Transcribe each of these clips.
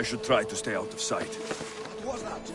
I should try to stay out of sight. What was that?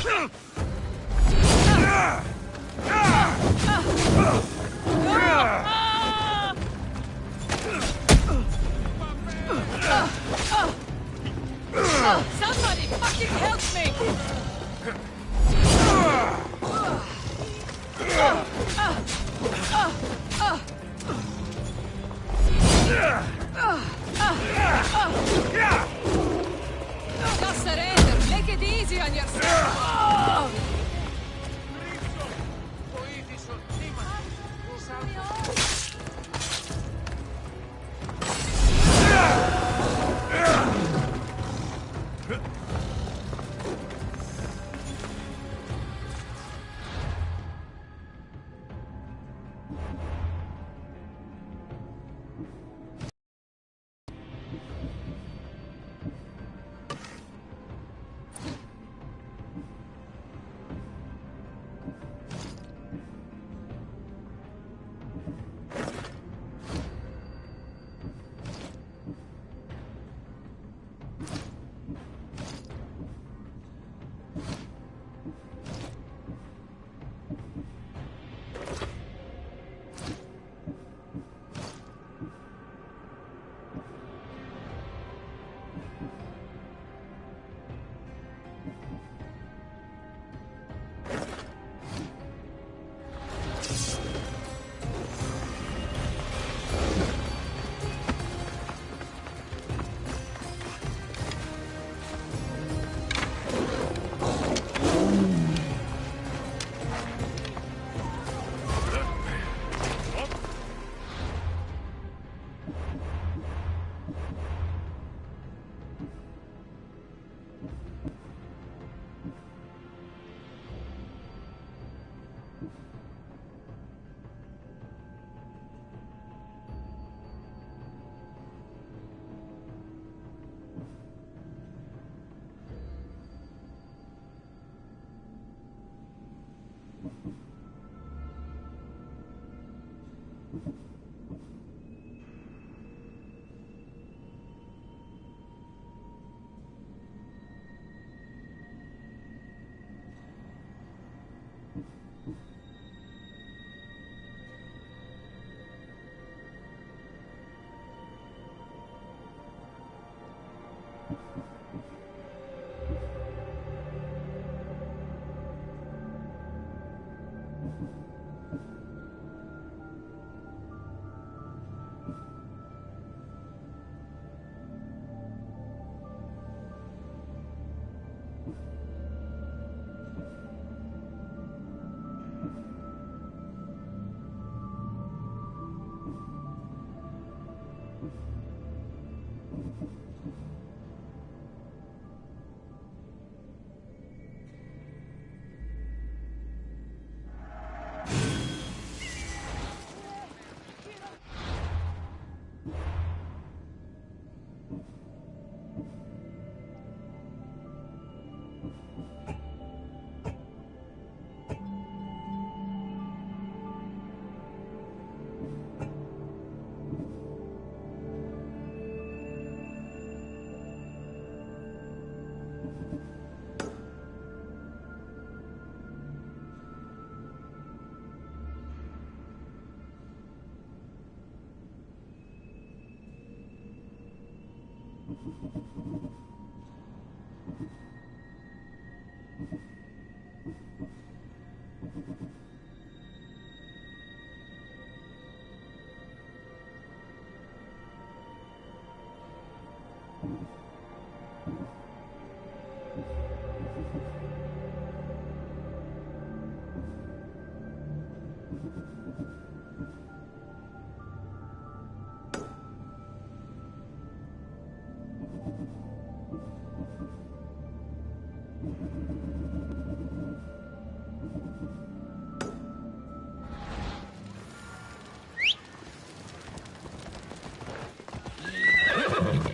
Somebody fucking help me! Just surrender. Make it easy on yourself.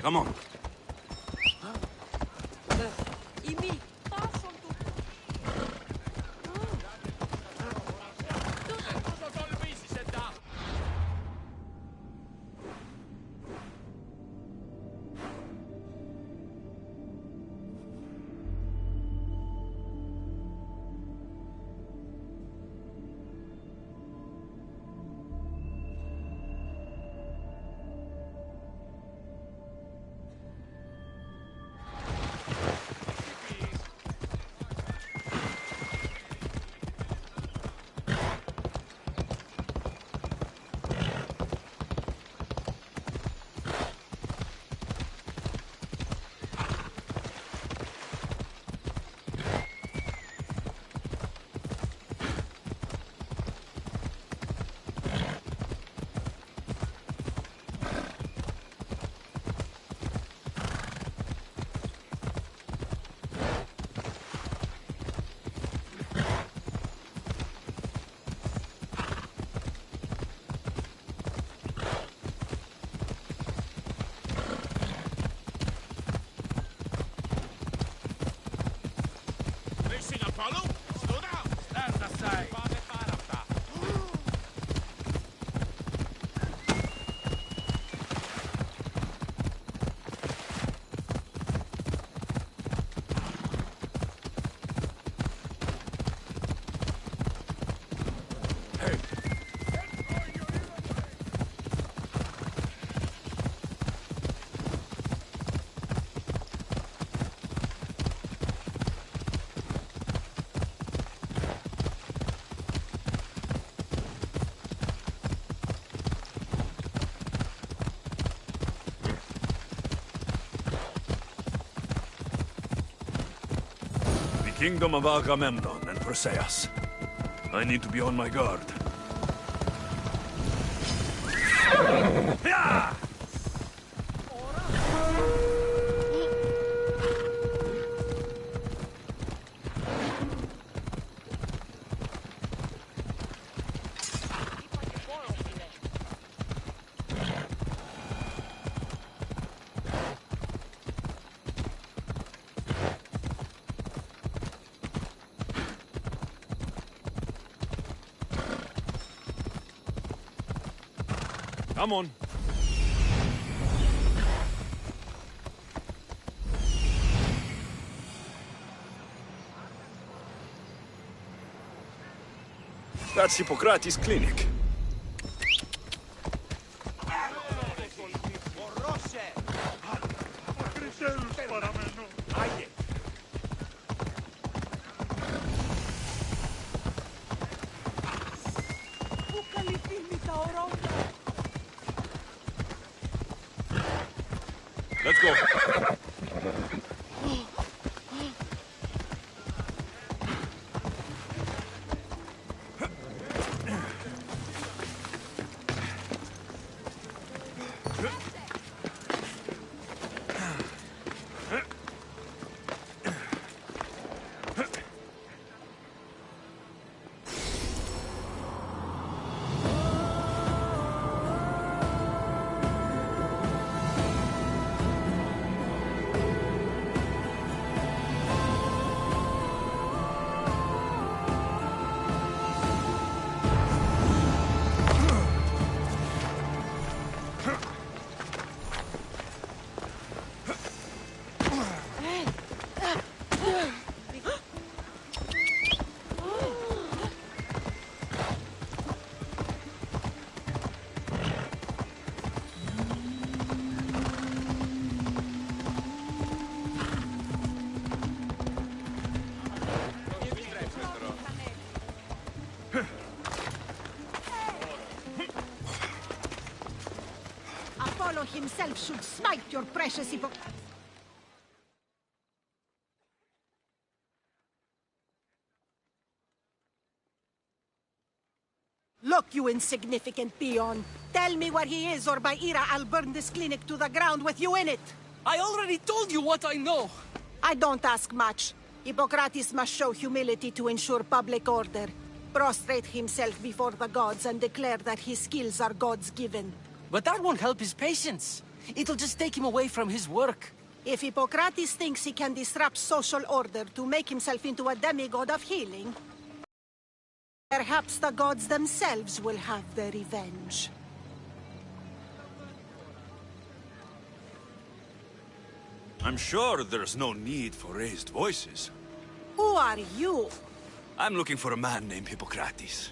Come on. follow? Slow down! Stand aside! Kingdom of Agamemnon and Perseus. I need to be on my guard. Yeah! Come on. That's Hippocrates' clinic. Let's go. Apollo himself should smite your precious Look, you insignificant peon. Tell me where he is, or by Ira, I'll burn this clinic to the ground with you in it. I already told you what I know. I don't ask much. Hippocrates must show humility to ensure public order. Prostrate himself before the gods and declare that his skills are God's given. But that won't help his patients. It'll just take him away from his work. If Hippocrates thinks he can disrupt social order to make himself into a demigod of healing, perhaps the gods themselves will have their revenge. I'm sure there's no need for raised voices. Who are you? I'm looking for a man named Hippocrates.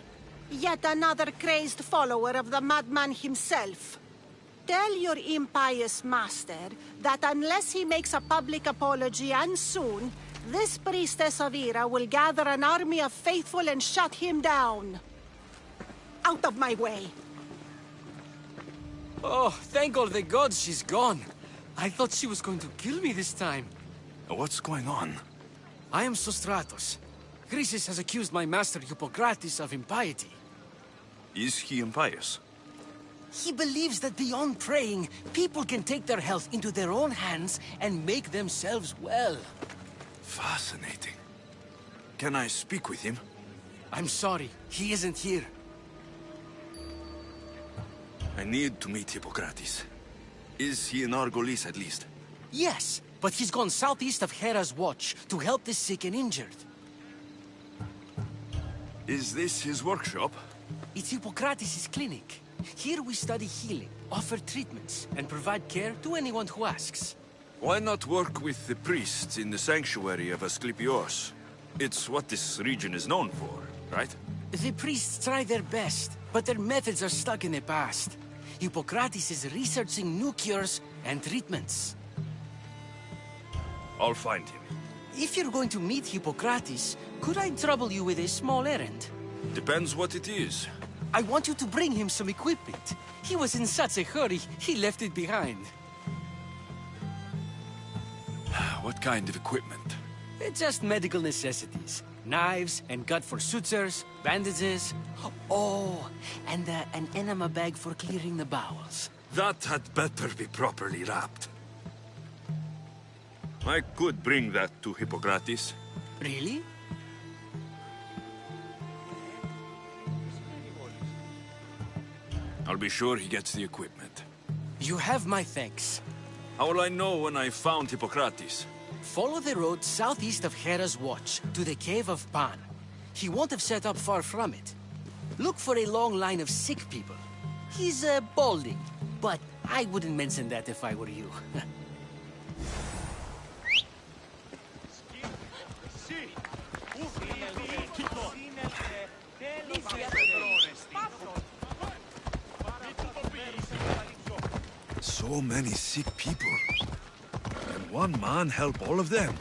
Yet another crazed follower of the madman himself. Tell your impious master that unless he makes a public apology, and soon, this priestess of Ira will gather an army of faithful and shut him down. Out of my way. Oh, thank all the gods she's gone. I thought she was going to kill me this time. What's going on? I am Sostratos. Chrysis has accused my master Hippocrates of impiety. Is he impious? He believes that beyond praying, people can take their health into their own hands and make themselves well. Fascinating. Can I speak with him? I'm sorry, he isn't here. I need to meet Hippocrates. Is he in Argolis at least? Yes, but he's gone southeast of Hera's watch to help the sick and injured. Is this his workshop? It's Hippocrates' clinic. Here we study healing, offer treatments, and provide care to anyone who asks. Why not work with the priests in the sanctuary of Asclepios? It's what this region is known for, right? The priests try their best, but their methods are stuck in the past. Hippocrates is researching new cures and treatments. I'll find him. If you're going to meet Hippocrates, could I trouble you with a small errand? Depends what it is. I want you to bring him some equipment. He was in such a hurry, he left it behind. What kind of equipment? Just medical necessities. Knives and gut for sutures, bandages. Oh, and an enema bag for clearing the bowels. That had better be properly wrapped. I could bring that to Hippocrates. Really? I'll be sure he gets the equipment. You have my thanks. How will I know when I found Hippocrates? Follow the road southeast of Hera's Watch to the Cave of Pan. He won't have set up far from it. Look for a long line of sick people. He's balding, but I wouldn't mention that if I were you. So many sick people. Can one man help all of them?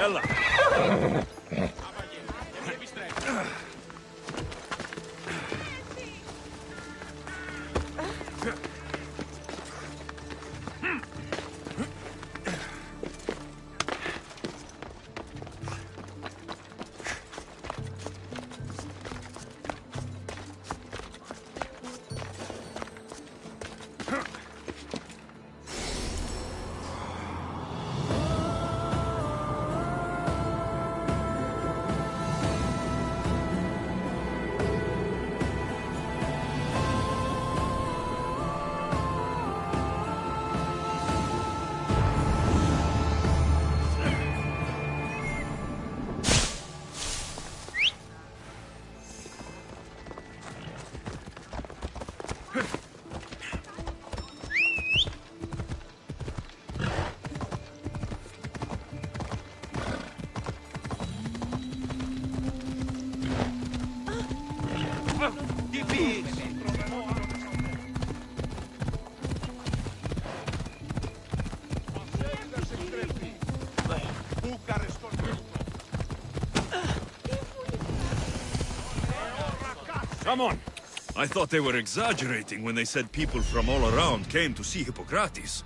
Ella. Come on! I thought they were exaggerating when they said people from all around came to see Hippocrates.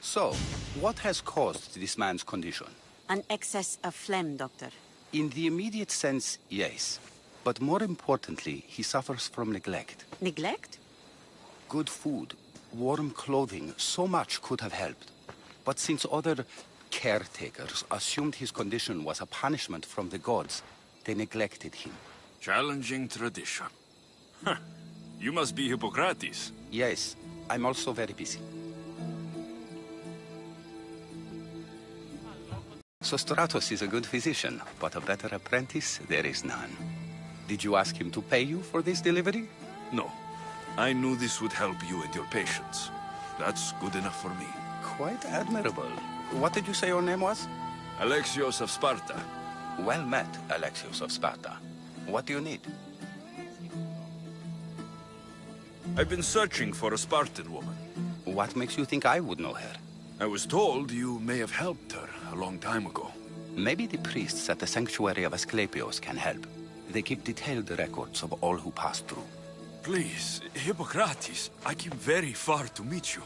So, what has caused this man's condition? An excess of phlegm, Doctor. In the immediate sense, yes. But more importantly, he suffers from neglect. Neglect? Good food, warm clothing, so much could have helped. But since other caretakers assumed his condition was a punishment from the gods, they neglected him. Challenging tradition. Huh. You must be Hippocrates. Yes, I'm also very busy. Sostratos is a good physician, but a better apprentice there is none. Did you ask him to pay you for this delivery? No. I knew this would help you and your patients. That's good enough for me. Quite admirable. What did you say your name was? Alexios of Sparta. Well met, Alexios of Sparta. What do you need? I've been searching for a Spartan woman. What makes you think I would know her? I was told you may have helped her a long time ago. Maybe the priests at the sanctuary of Asclepios can help. They keep detailed records of all who pass through. Please, Hippocrates, I came very far to meet you.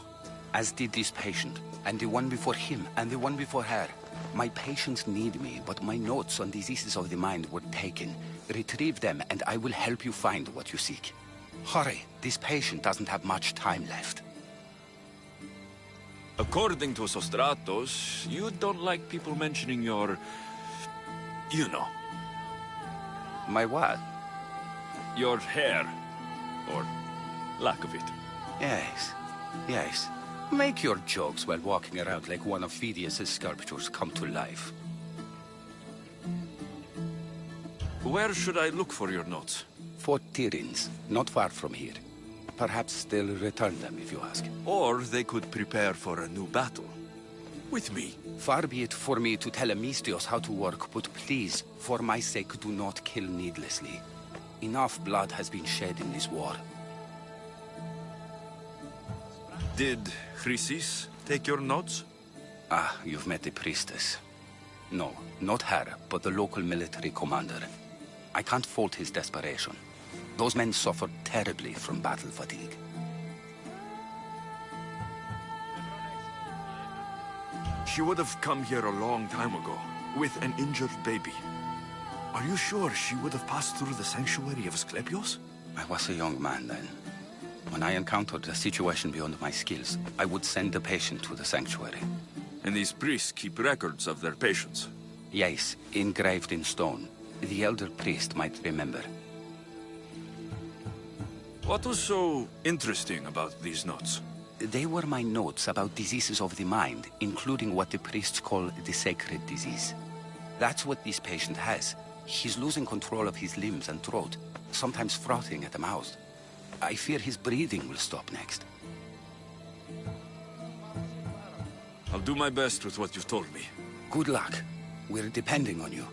As did this patient, and the one before him, and the one before her. My patients need me, but my notes on diseases of the mind were taken. Retrieve them, and I will help you find what you seek. Hurry, this patient doesn't have much time left. According to Sostratos, you don't like people mentioning your... you know. My what? Your hair. Or lack of it. Yes, yes. Make your jokes while walking around like one of Phidias' sculptures come to life. Where should I look for your notes? Fort Tyrins, not far from here. Perhaps they'll return them if you ask. Or they could prepare for a new battle. With me. Far be it for me to tell Amistios how to work, but please, for my sake, do not kill needlessly. Enough blood has been shed in this war. Did Chrysis take your notes? Ah, you've met the priestess. No, not her, but the local military commander. I can't fault his desperation. Those men suffered terribly from battle fatigue. She would have come here a long time ago, with an injured baby. Are you sure she would have passed through the sanctuary of Asclepios? I was a young man then. When I encountered a situation beyond my skills, I would send the patient to the sanctuary. And these priests keep records of their patients? Yes, engraved in stone. The elder priest might remember. What was so interesting about these notes? They were my notes about diseases of the mind, including what the priests call the sacred disease. That's what this patient has. He's losing control of his limbs and throat, sometimes frothing at the mouth. I fear his breathing will stop next. I'll do my best with what you've told me. Good luck. We're depending on you.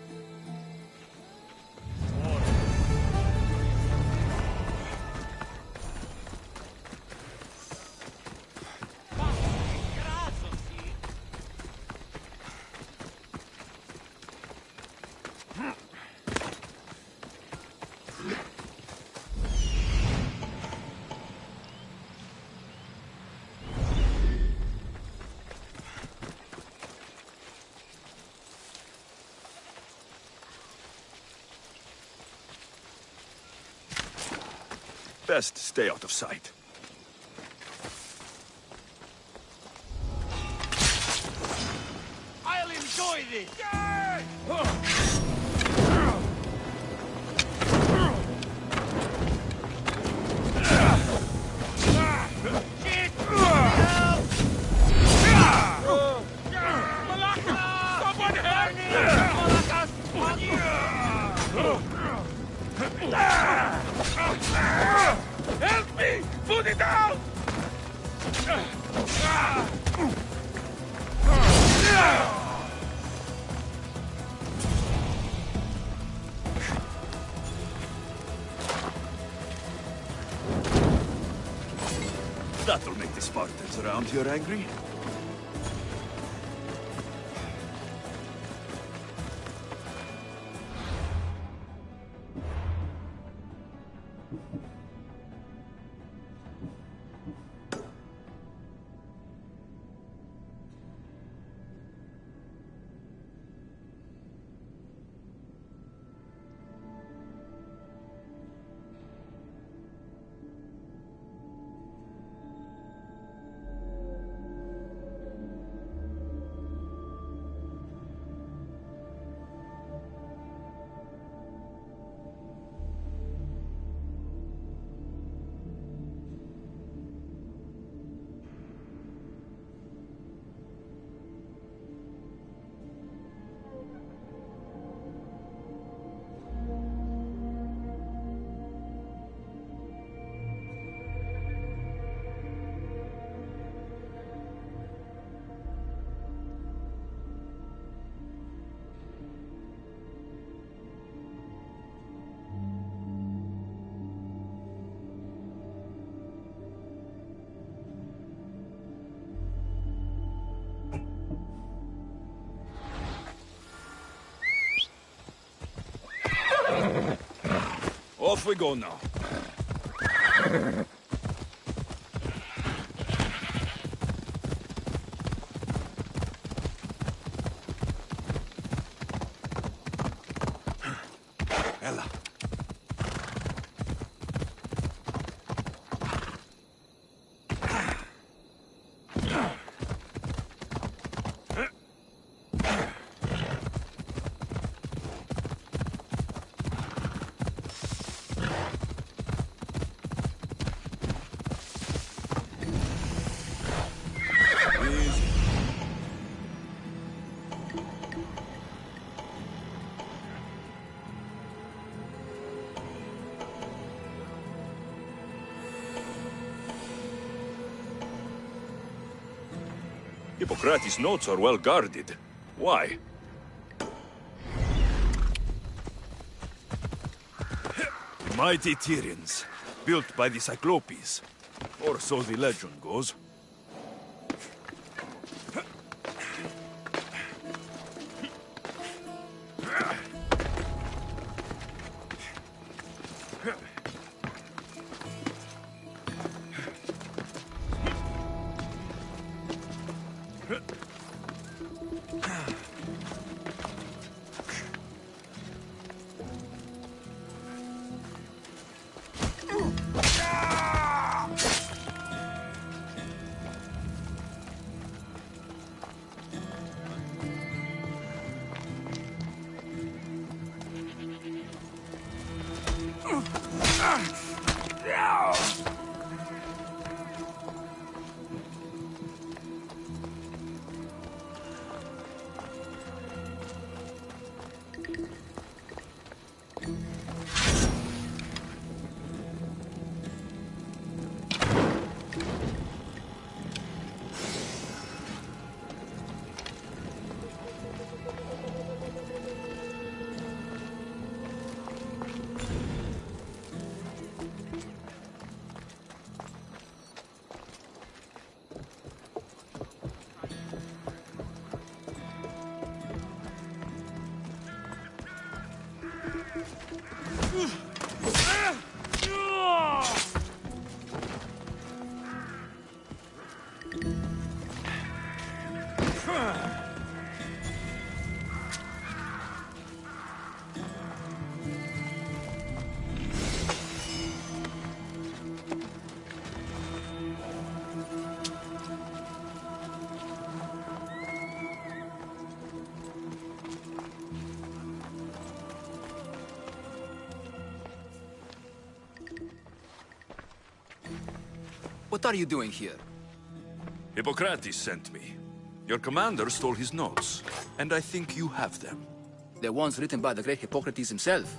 Best stay out of sight. I'll enjoy this! Someone help me! Help me! Put it down! That'll make the Spartans around here angry. Off we go now. Ella. Hippocrates' notes are well guarded. Why? Mighty Tyrians, built by the Cyclopes. Or so the legend goes. What are you doing here? Hippocrates sent me. Your commander stole his notes, and I think you have them. The ones written by the great Hippocrates himself.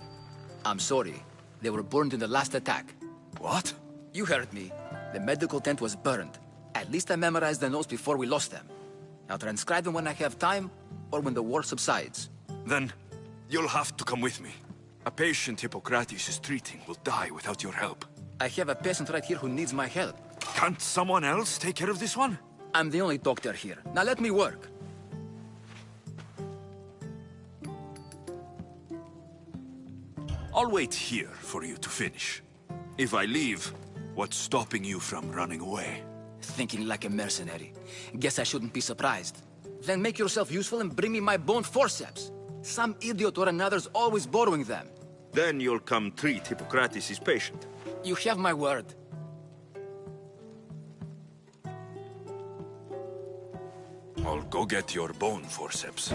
I'm sorry. They were burned in the last attack. What? You heard me. The medical tent was burned. At least I memorized the notes before we lost them. I'll transcribe them when I have time, or when the war subsides. Then, you'll have to come with me. A patient Hippocrates is treating will die without your help. I have a patient right here who needs my help. Can't someone else take care of this one? I'm the only doctor here. Now let me work. I'll wait here for you to finish. If I leave, what's stopping you from running away? Thinking like a mercenary. Guess I shouldn't be surprised. Then make yourself useful and bring me my bone forceps. Some idiot or another's always borrowing them. Then you'll come treat Hippocrates' patient. You have my word. I'll go get your bone forceps.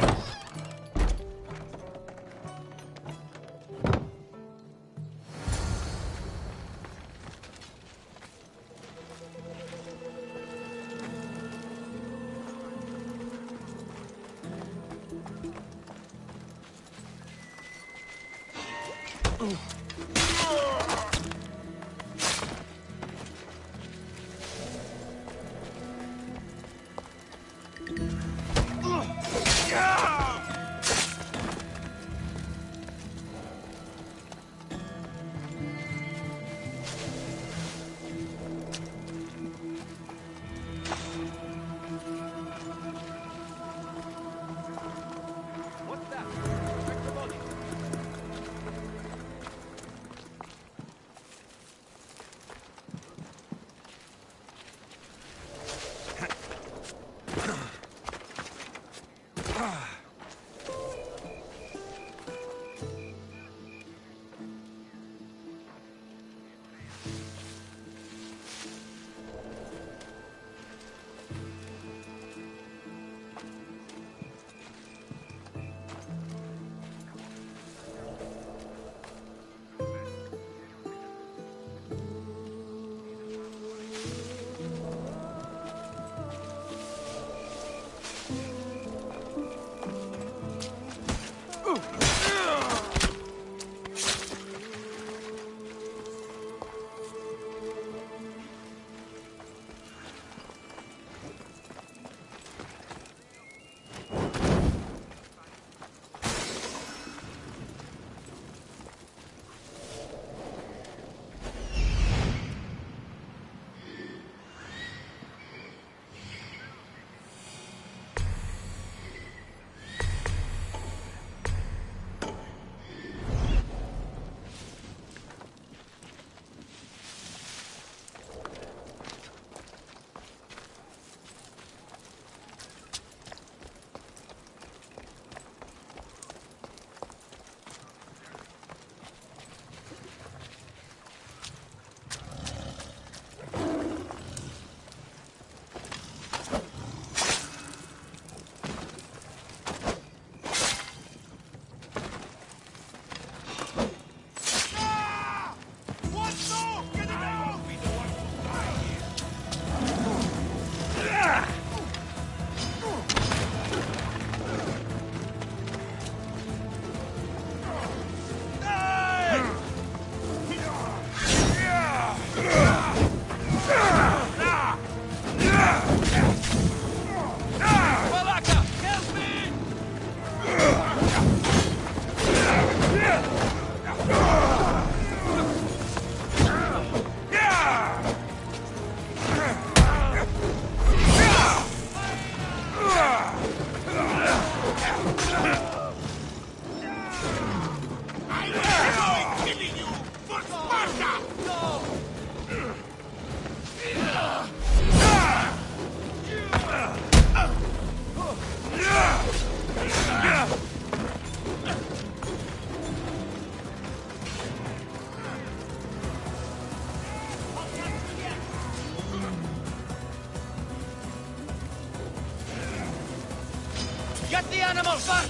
Get the animals back!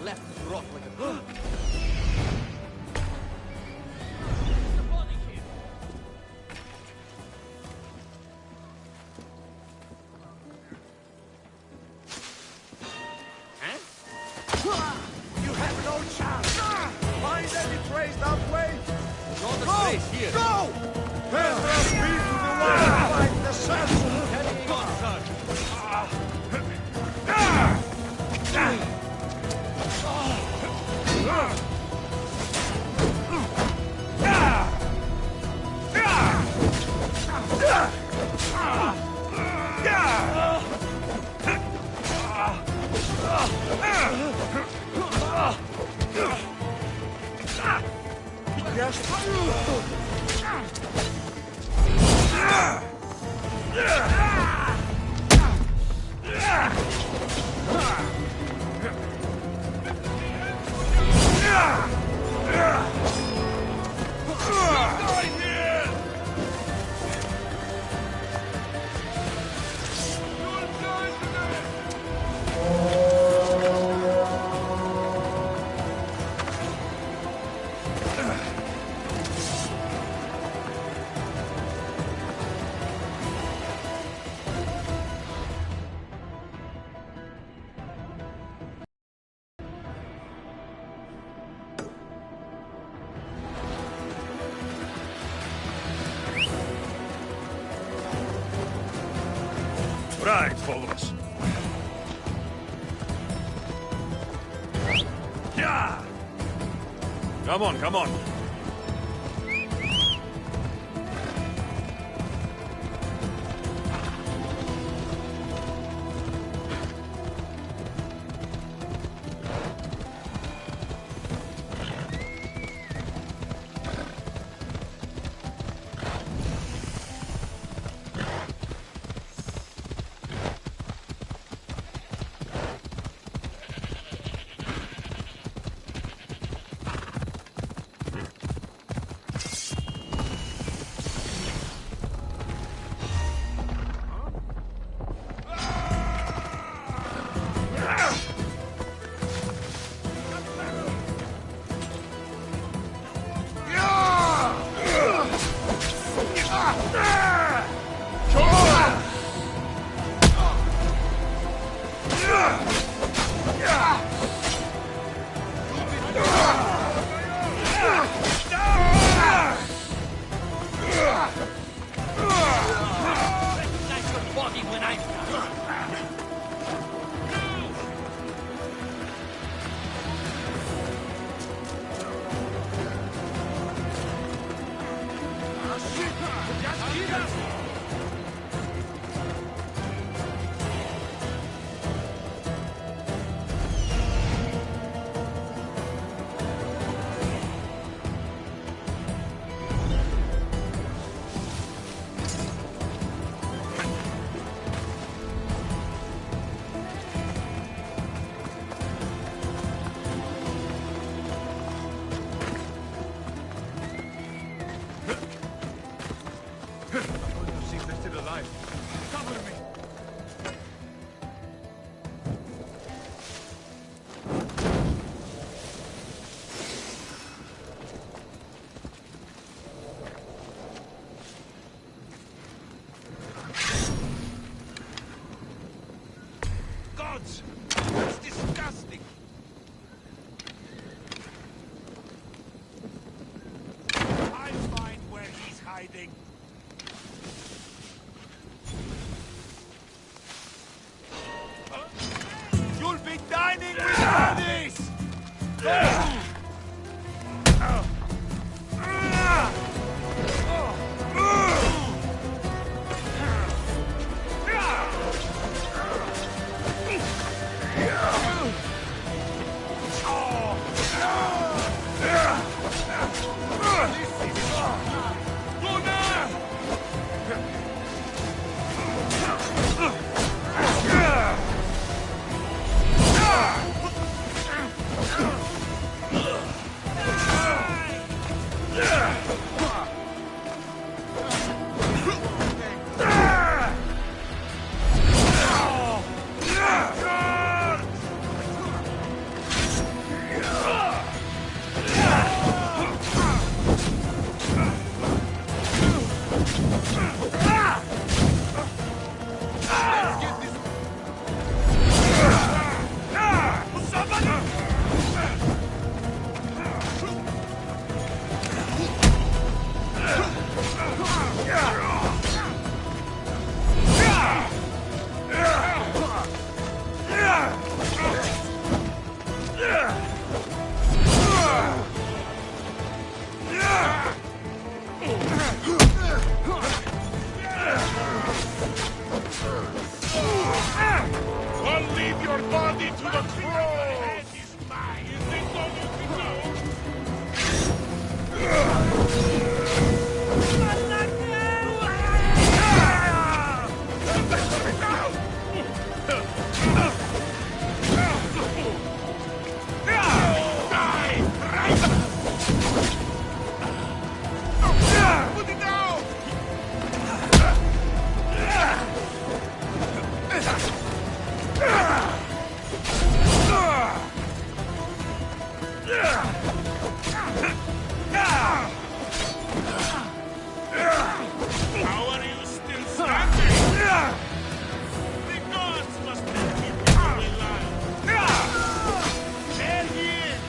Left rot like a... You have no chance! Find any trace that way! Not a trace here. Go! Pedro, speed to the wall and find the Assassin! Heading on, sir. Right, follow us. Yeah! Come on, come on. Gods! That's disgusting! I'll find where he's hiding. You'll be dining with bodies! How are you still standing? The gods must be keeping you alive. There he is!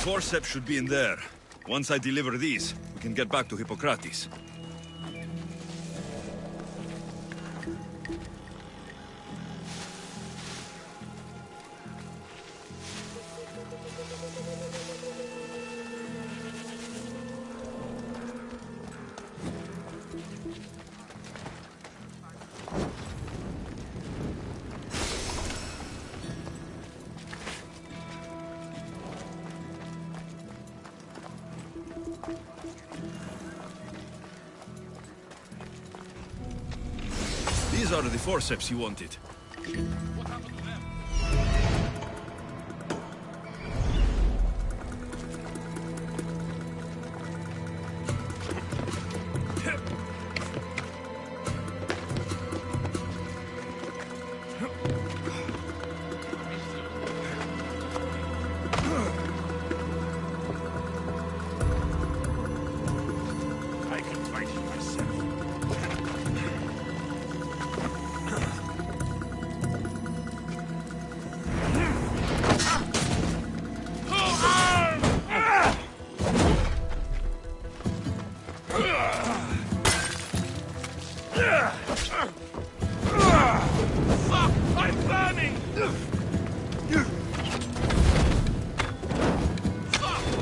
Forceps should be in there. Once I deliver these, we can get back to Hippocrates. These are the forceps you wanted.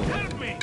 Help me!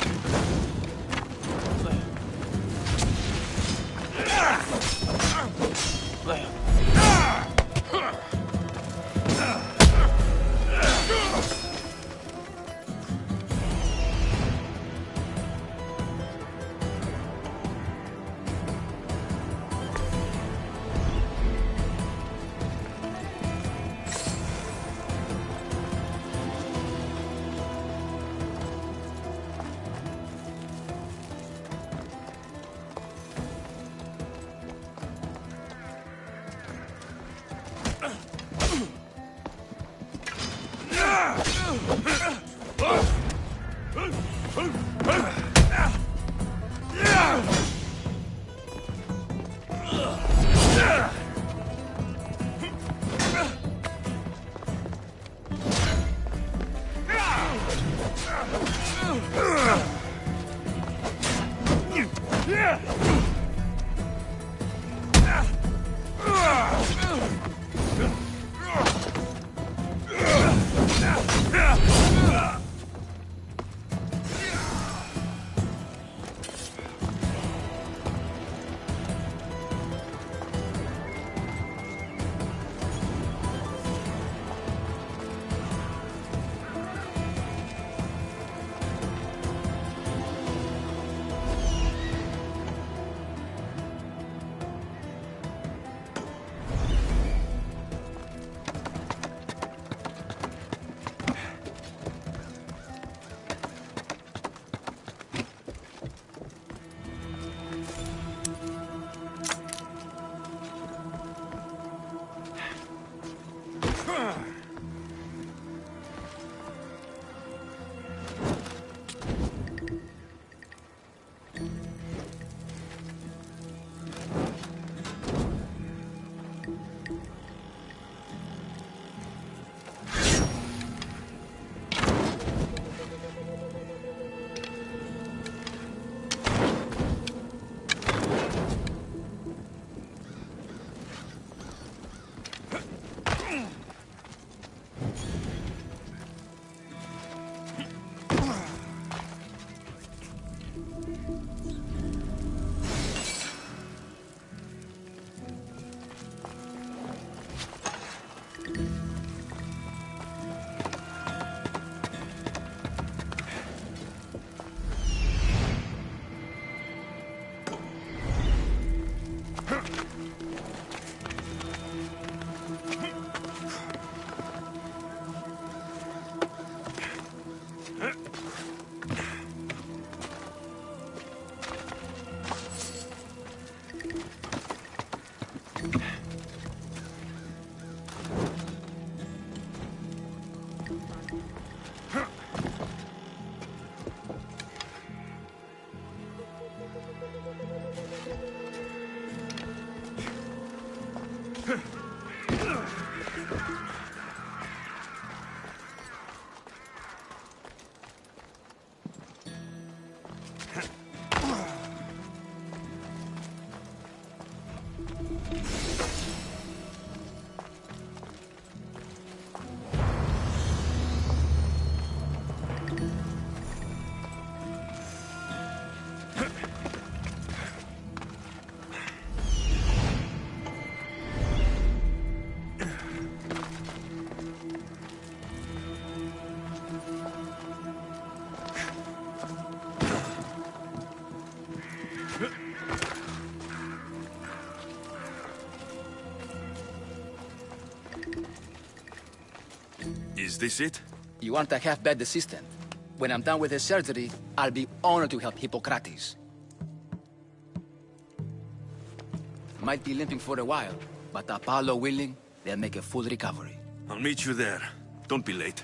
Is this it? You aren't a half-bad assistant. When I'm done with the surgery, I'll be honored to help Hippocrates. Might be limping for a while, but Apollo willing, they'll make a full recovery. I'll meet you there. Don't be late.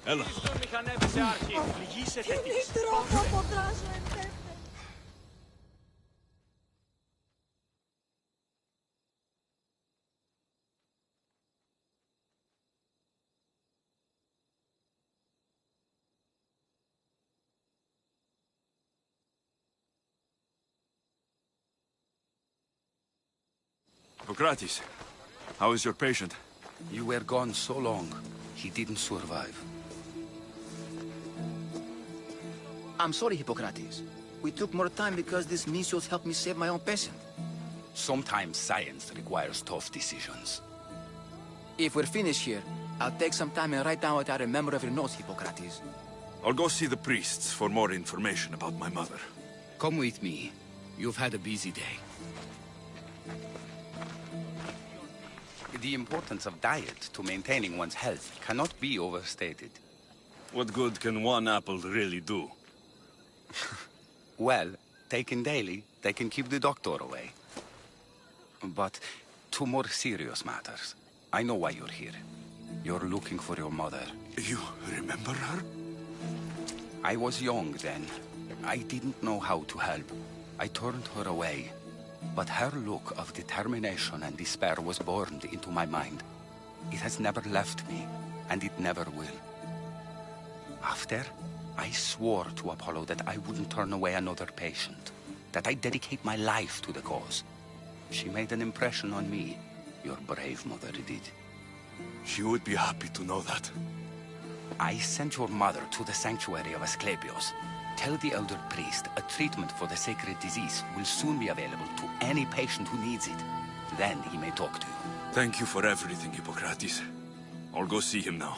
Έλα. Hippocrates, how is your patient? You were gone so long, he didn't survive. I'm sorry, Hippocrates. We took more time because this measles helped me save my own patient. Sometimes science requires tough decisions. If we're finished here, I'll take some time and write down what I remember of your notes, Hippocrates. I'll go see the priests for more information about my mother. Come with me. You've had a busy day. The importance of diet to maintaining one's health cannot be overstated. What good can one apple really do? Well, taken daily, they can keep the doctor away. But to more serious matters. I know why you're here. You're looking for your mother. You remember her? I was young then. I didn't know how to help. I turned her away. But her look of determination and despair was burned into my mind. It has never left me, and it never will. After, I swore to Apollo that I wouldn't turn away another patient, that I'd dedicate my life to the cause. She made an impression on me. Your brave mother did. She would be happy to know that. I sent your mother to the sanctuary of Asclepios. Tell the elder priest a treatment for the sacred disease will soon be available to any patient who needs it. Then he may talk to you. Thank you for everything, Hippocrates. I'll go see him now.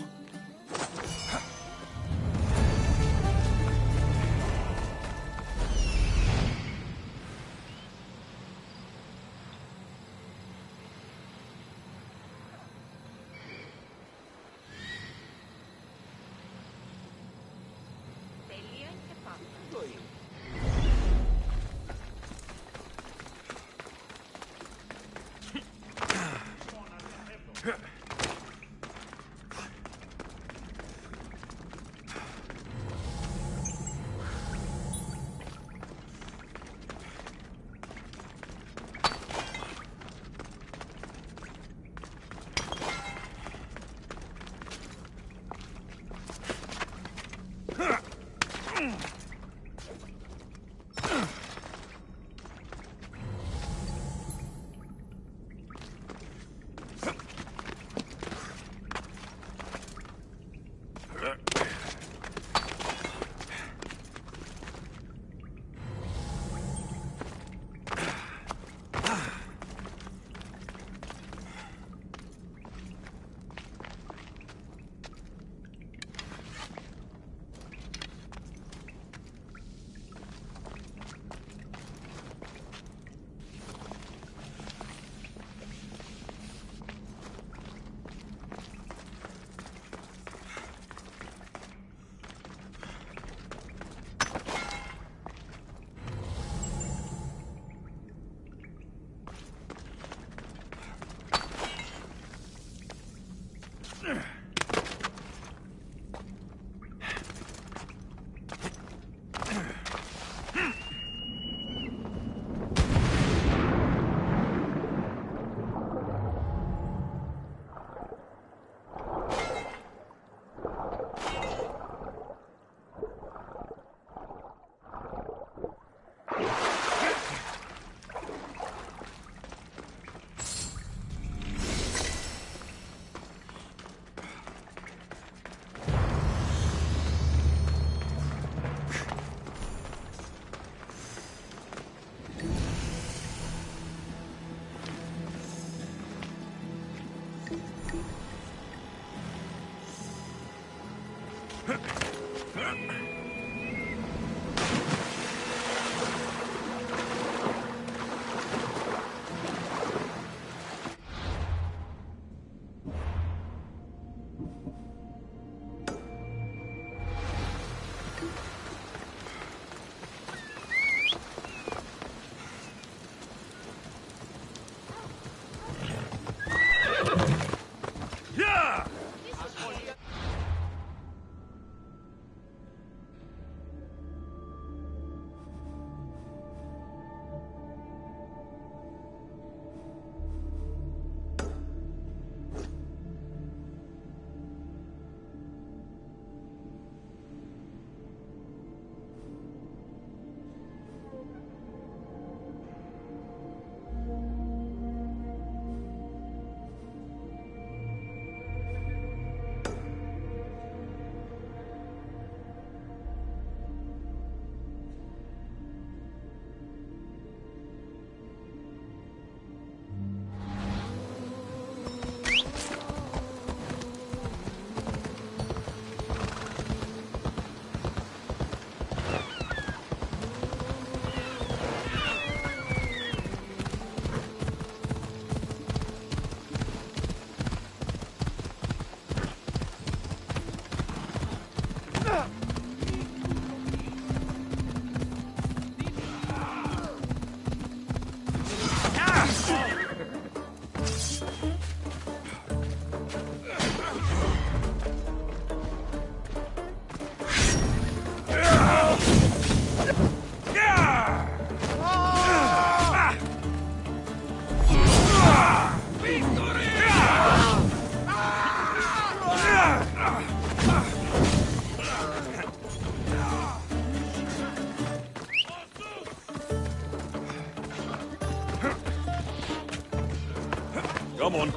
Come on.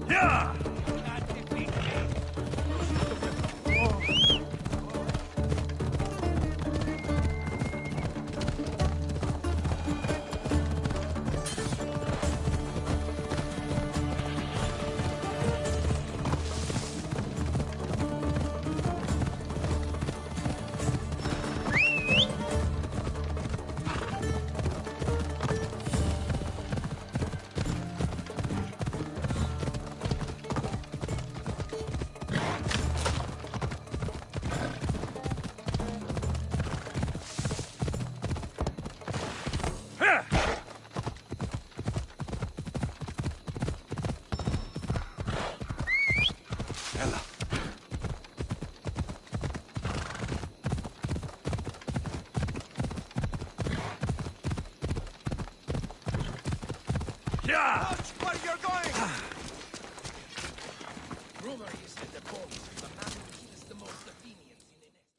Yeah! Yeah! Where you're going? Rumor is that the Pope is the man who kills the most Athenians in the next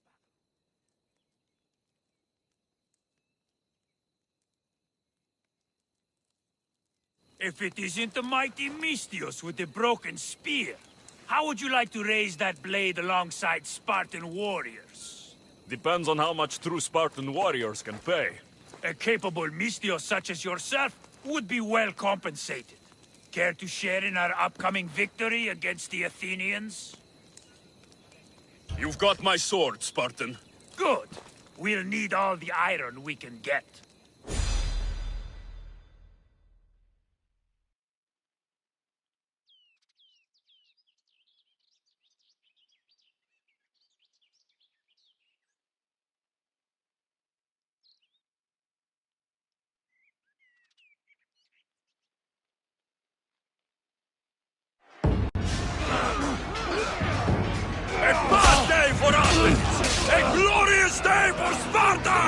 battle. If it isn't the mighty Mystios with the broken spear, how would you like to raise that blade alongside Spartan warriors? Depends on how much true Spartan warriors can pay. A capable Mystios such as yourself would be well compensated. Care to share in our upcoming victory against the Athenians? You've got my sword, Spartan. Good. We'll need all the iron we can get. A bad day for Athens! A glorious day for Sparta!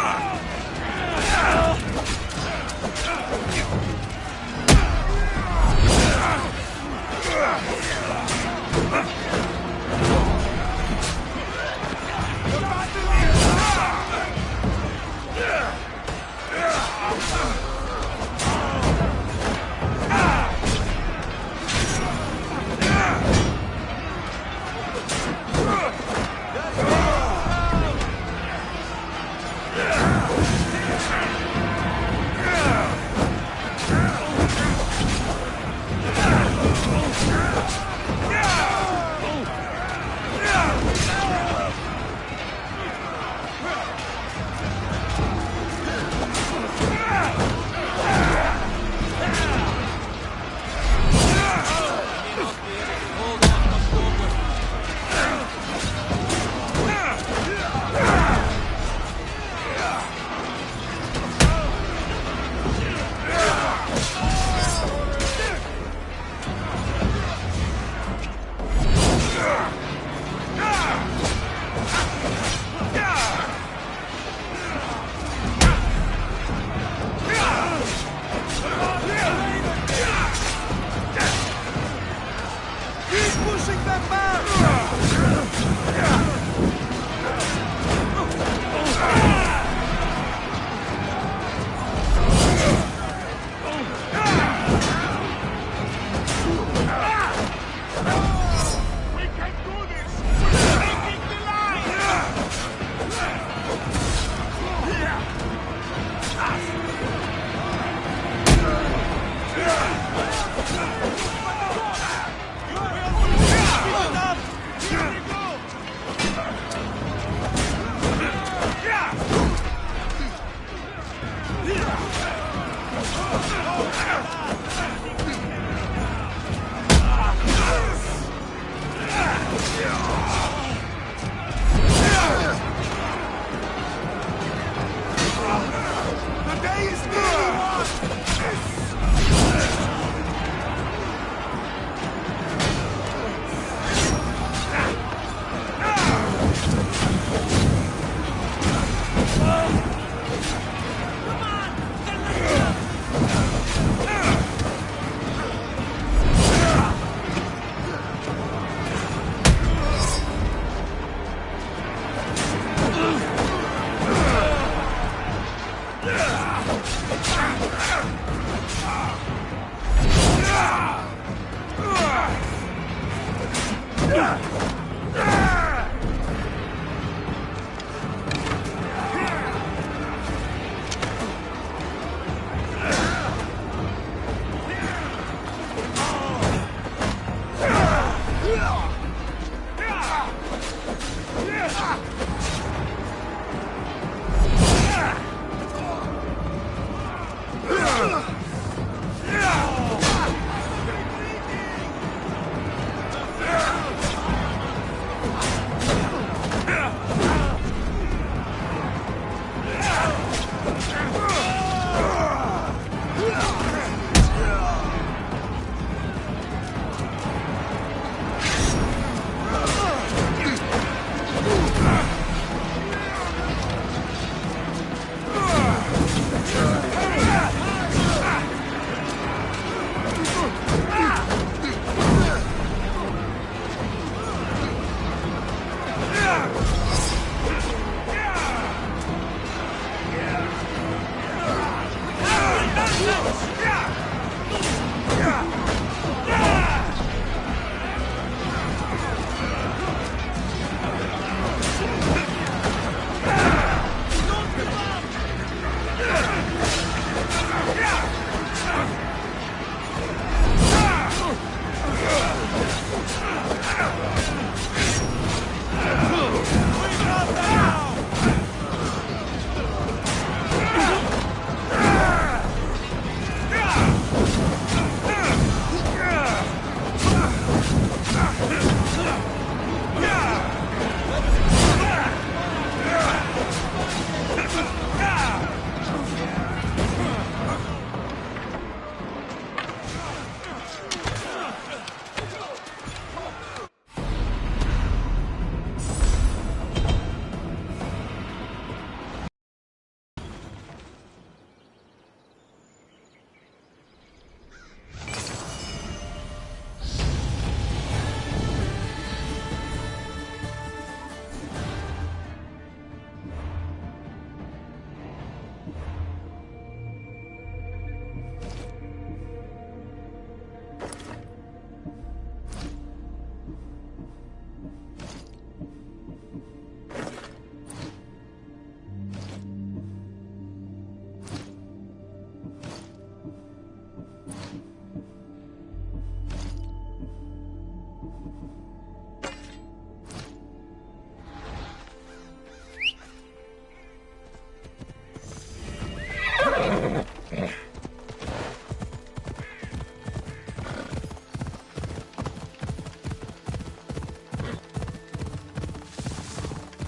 pushing them back!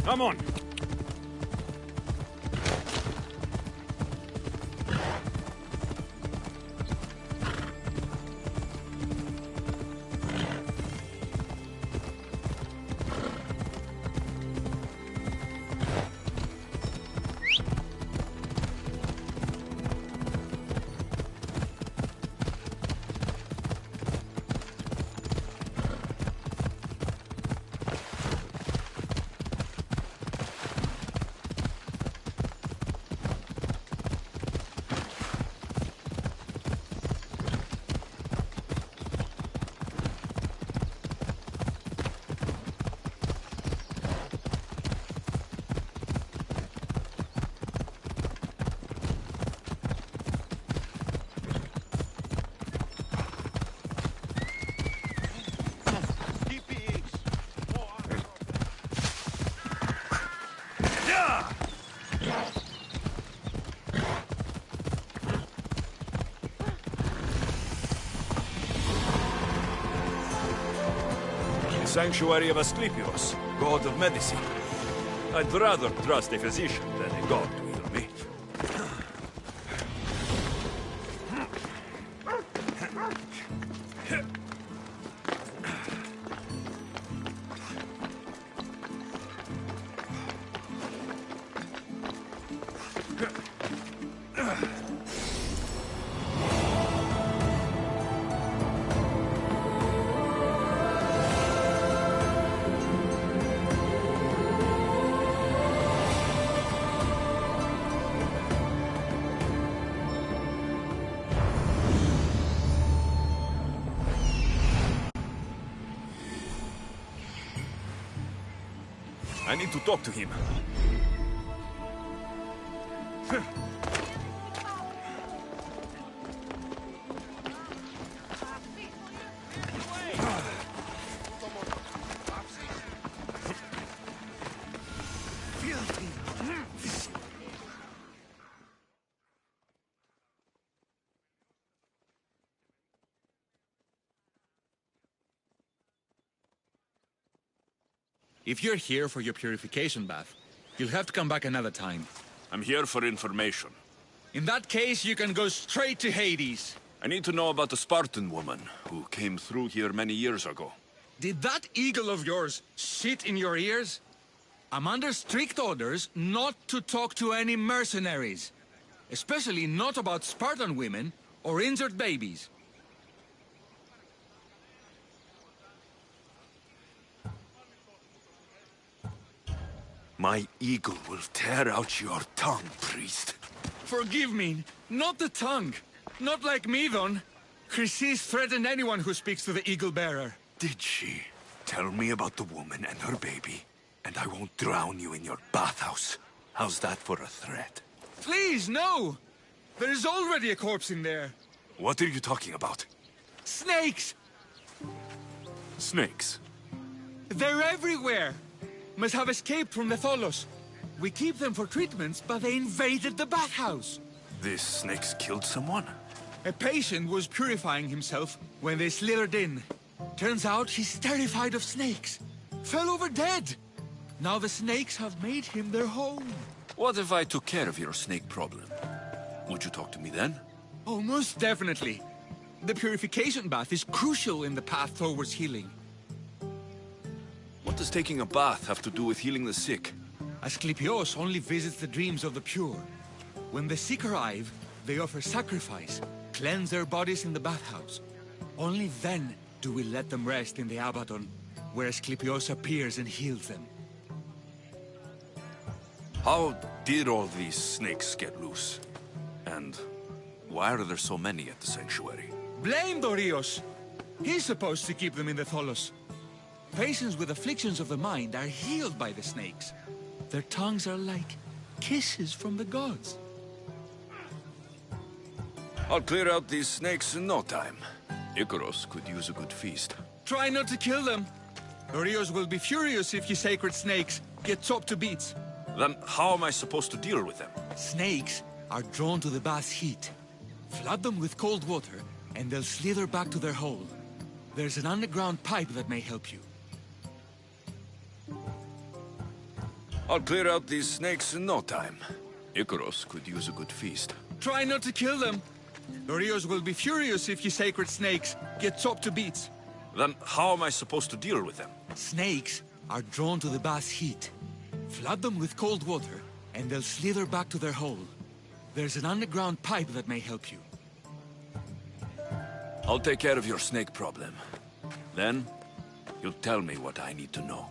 Come on. Sanctuary of Asclepios, god of medicine. I'd rather trust a physician than a god to heal me. I need to talk to him. If you're here for your purification bath, you'll have to come back another time. I'm here for information. In that case, you can go straight to Hades. I need to know about the Spartan woman who came through here many years ago. Did that eagle of yours shit in your ears? I'm under strict orders not to talk to any mercenaries. Especially not about Spartan women or injured babies. My eagle will tear out your tongue, priest. Forgive me, not the tongue. Not like me, Don. Chrysis threatened anyone who speaks to the eagle bearer. Did she? Tell me about the woman and her baby, and I won't drown you in your bathhouse. How's that for a threat? Please, no! There's already a corpse in there. What are you talking about? Snakes! Snakes? They're everywhere! Must have escaped from the Tholos. We keep them for treatments, but they invaded the bathhouse. These snakes killed someone? A patient was purifying himself when they slithered in. Turns out he's terrified of snakes. Fell over dead. Now the snakes have made him their home. What if I took care of your snake problem? Would you talk to me then? Oh, most definitely. The purification bath is crucial in the path towards healing. What does taking a bath have to do with healing the sick? Asclepios only visits the dreams of the pure. When the sick arrive, they offer sacrifice, cleanse their bodies in the bathhouse. Only then do we let them rest in the Abaddon, where Asclepios appears and heals them. How did all these snakes get loose? And why are there so many at the sanctuary? Blame Dorios! He's supposed to keep them in the Tholos. Patients with afflictions of the mind are healed by the snakes. Their tongues are like kisses from the gods. I'll clear out these snakes in no time. Icarus could use a good feast. Try not to kill them. Dorios will be furious if you sacred snakes get chopped to bits. Then how am I supposed to deal with them? Snakes are drawn to the bath's heat. Flood them with cold water, and they'll slither back to their hole. There's an underground pipe that may help you. I'll clear out these snakes in no time. Icarus could use a good feast. Try not to kill them. Dorios will be furious if you sacred snakes get chopped to bits. Then how am I supposed to deal with them? Snakes are drawn to the bath's heat. Flood them with cold water, and they'll slither back to their hole. There's an underground pipe that may help you. I'll take care of your snake problem. Then, you'll tell me what I need to know.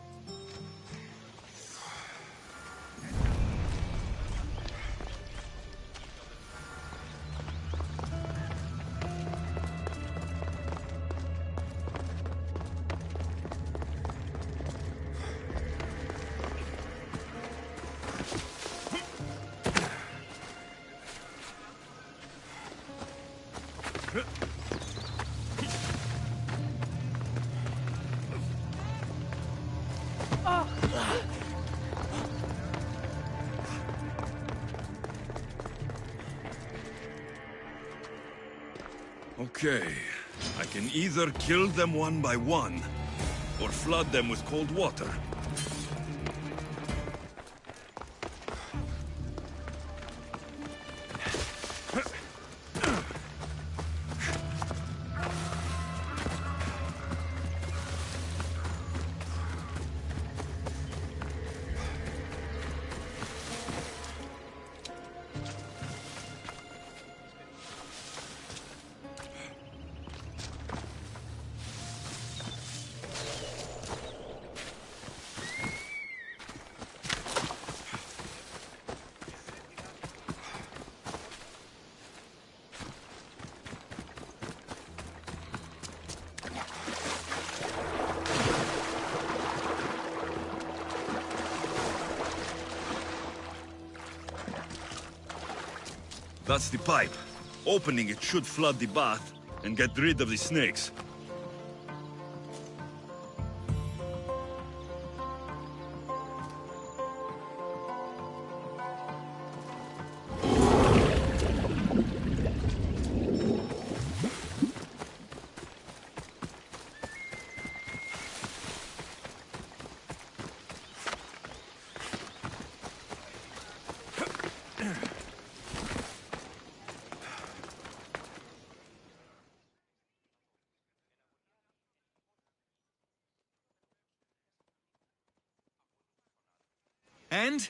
Okay, I can either kill them one by one, or flood them with cold water. That's the pipe. Opening it should flood the bath and get rid of the snakes. And?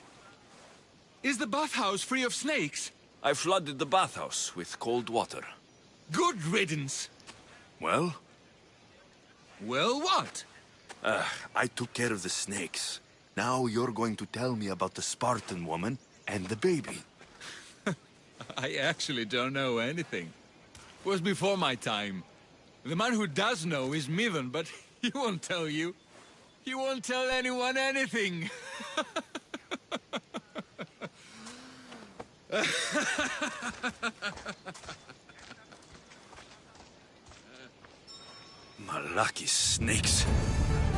Is the bathhouse free of snakes? I flooded the bathhouse with cold water. Good riddance. Well? Well, what? I took care of the snakes. Now you're going to tell me about the Spartan woman and the baby. I actually don't know anything. It was before my time. The man who does know is Midon, but he won't tell you. He won't tell anyone anything. Malaki snakes.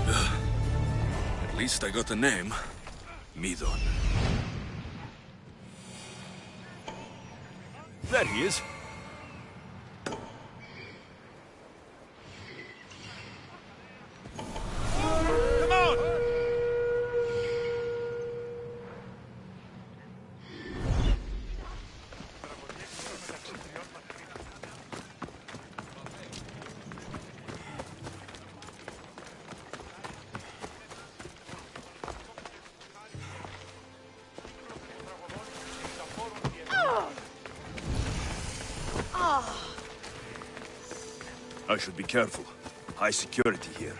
Ugh. At least I got a name. Midon. There he is. Come on! I should be careful. High security here.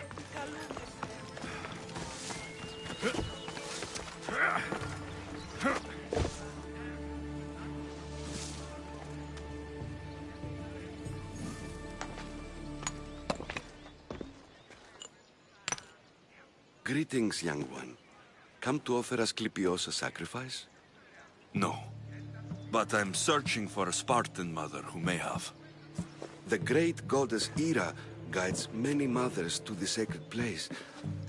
Greetings, young one. Come to offer Asclepios a sacrifice? No. But I'm searching for a Spartan mother who may have. The great goddess Ira guides many mothers to the sacred place.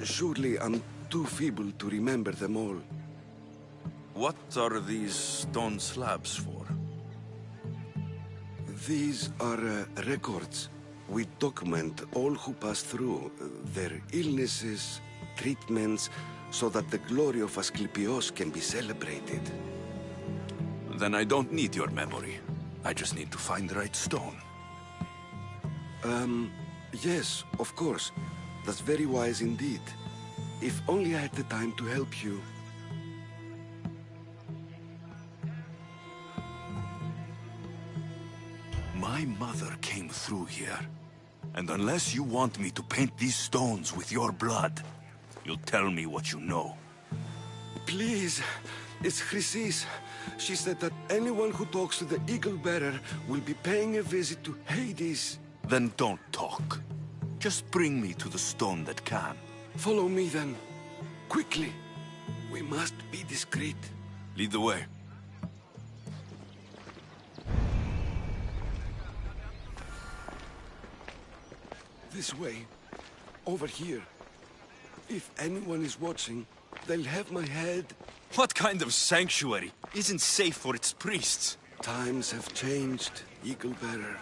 Surely I'm too feeble to remember them all. What are these stone slabs for? These are records. We document all who pass through, their illnesses, treatments, so that the glory of Asclepios can be celebrated. Then I don't need your memory. I just need to find the right stone. Yes, of course. That's very wise indeed. If only I had the time to help you. My mother came through here. And unless you want me to paint these stones with your blood, you'll tell me what you know. Please, it's Chrysis. She said that anyone who talks to the Eagle Bearer will be paying a visit to Hades. Then don't talk. Just bring me to the stone that can. Follow me then. Quickly. We must be discreet. Lead the way. This way. Over here. If anyone is watching, they'll have my head. What kind of sanctuary isn't safe for its priests? Times have changed, Eagle Bearer.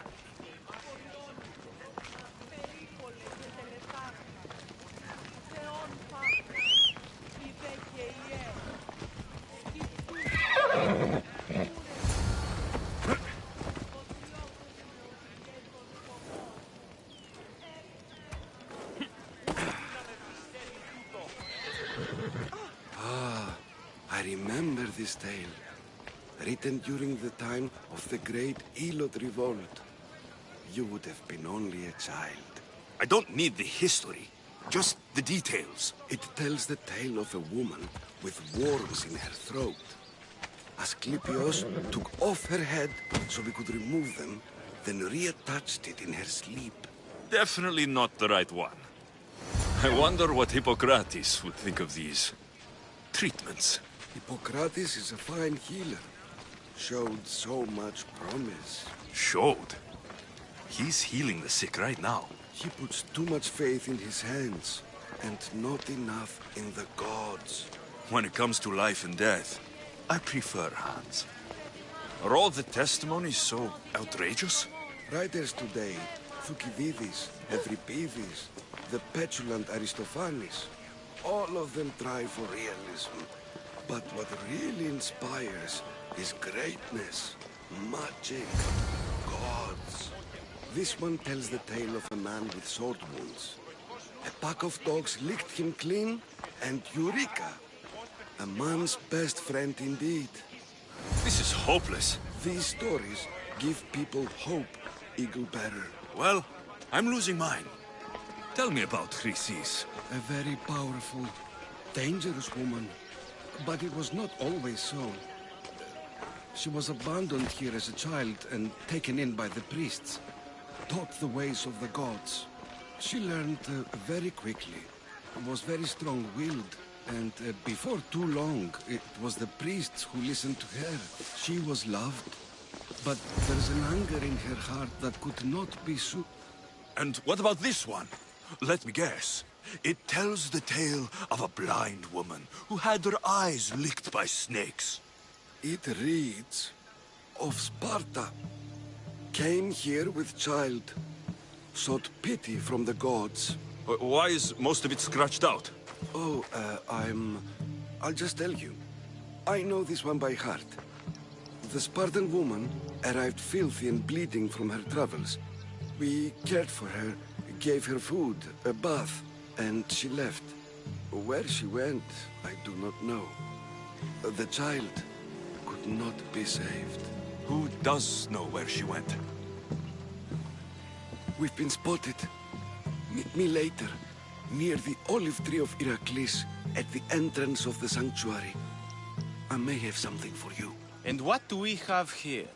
I remember this tale, written during the time of the Great Elot Revolt. You would have been only a child. I don't need the history, just the details. It tells the tale of a woman with worms in her throat. Asclepios took off her head so we could remove them, then reattached it in her sleep. Definitely not the right one. I wonder what Hippocrates would think of these treatments. Hippocrates is a fine healer. Showed so much promise. Showed? He's healing the sick right now. He puts too much faith in his hands, and not enough in the gods. When it comes to life and death, I prefer hands. Are all the testimonies so outrageous? Writers today, Thucydides, Euripides, the petulant Aristophanes, all of them try for realism. But what really inspires is greatness, magic, gods. This one tells the tale of a man with sword wounds. A pack of dogs licked him clean, and Eureka! A man's best friend indeed. This is hopeless. These stories give people hope, Eagle Bearer. Well, I'm losing mine. Tell me about Chrysis. A very powerful, dangerous woman. But it was not always so. She was abandoned here as a child and taken in by the priests. Taught the ways of the gods. She learned very quickly. Was very strong-willed. And before too long, it was the priests who listened to her. She was loved. But there's an anger in her heart that could not be And what about this one? Let me guess. It tells the tale of a blind woman who had her eyes licked by snakes. It reads of Sparta. Came here with child. Sought pity from the gods. Why is most of it scratched out? Oh, I'll just tell you. I know this one by heart. The Spartan woman arrived filthy and bleeding from her travels. We cared for her, gave her food, a bath, and she left. Where she went, I do not know. The child could not be saved. Who does know where she went? We've been spotted. Meet me later, near the olive tree of Heracles, at the entrance of the sanctuary. I may have something for you. And what do we have here?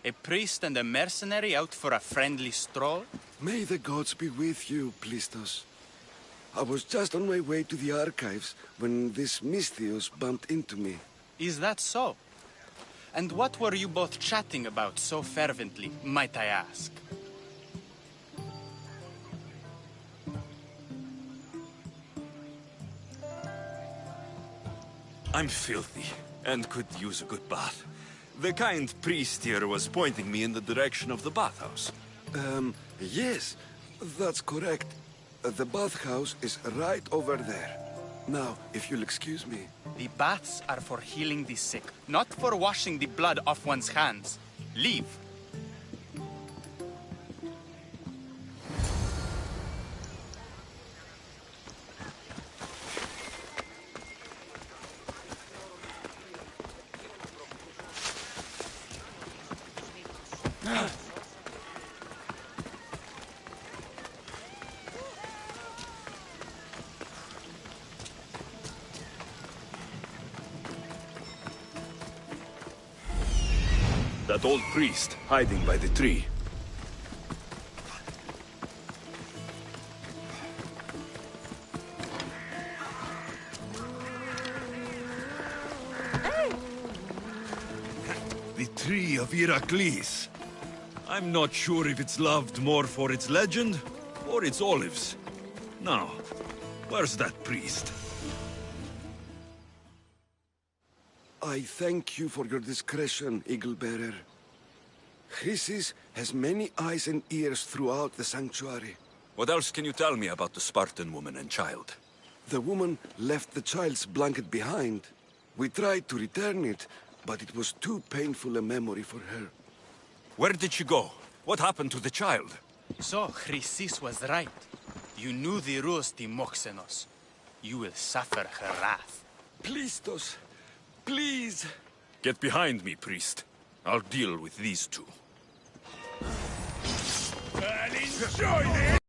A priest and a mercenary out for a friendly stroll? May the gods be with you, Plistos. I was just on my way to the archives when this Misthios bumped into me. Is that so? And what were you both chatting about so fervently, might I ask? I'm filthy, and could use a good bath. The kind priest here was pointing me in the direction of the bathhouse. Yes, that's correct. The bathhouse is right over there. Now, if you'll excuse me. The baths are for healing the sick, not for washing the blood off one's hands. Leave. That old priest hiding by the tree. The tree of Heracles. I'm not sure if it's loved more for its legend or its olives. Now, where's that priest? I thank you for your discretion, Eagle Bearer. Chrysis has many eyes and ears throughout the sanctuary. What else can you tell me about the Spartan woman and child? The woman left the child's blanket behind. We tried to return it, but it was too painful a memory for her. Where did she go? What happened to the child? So, Chrysis was right. You knew the rules, Timoxenos. You will suffer her wrath. Plistos, Please! Get behind me, priest. I'll deal with these two. I'll enjoy this!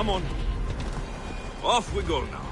Come on. Off we go now.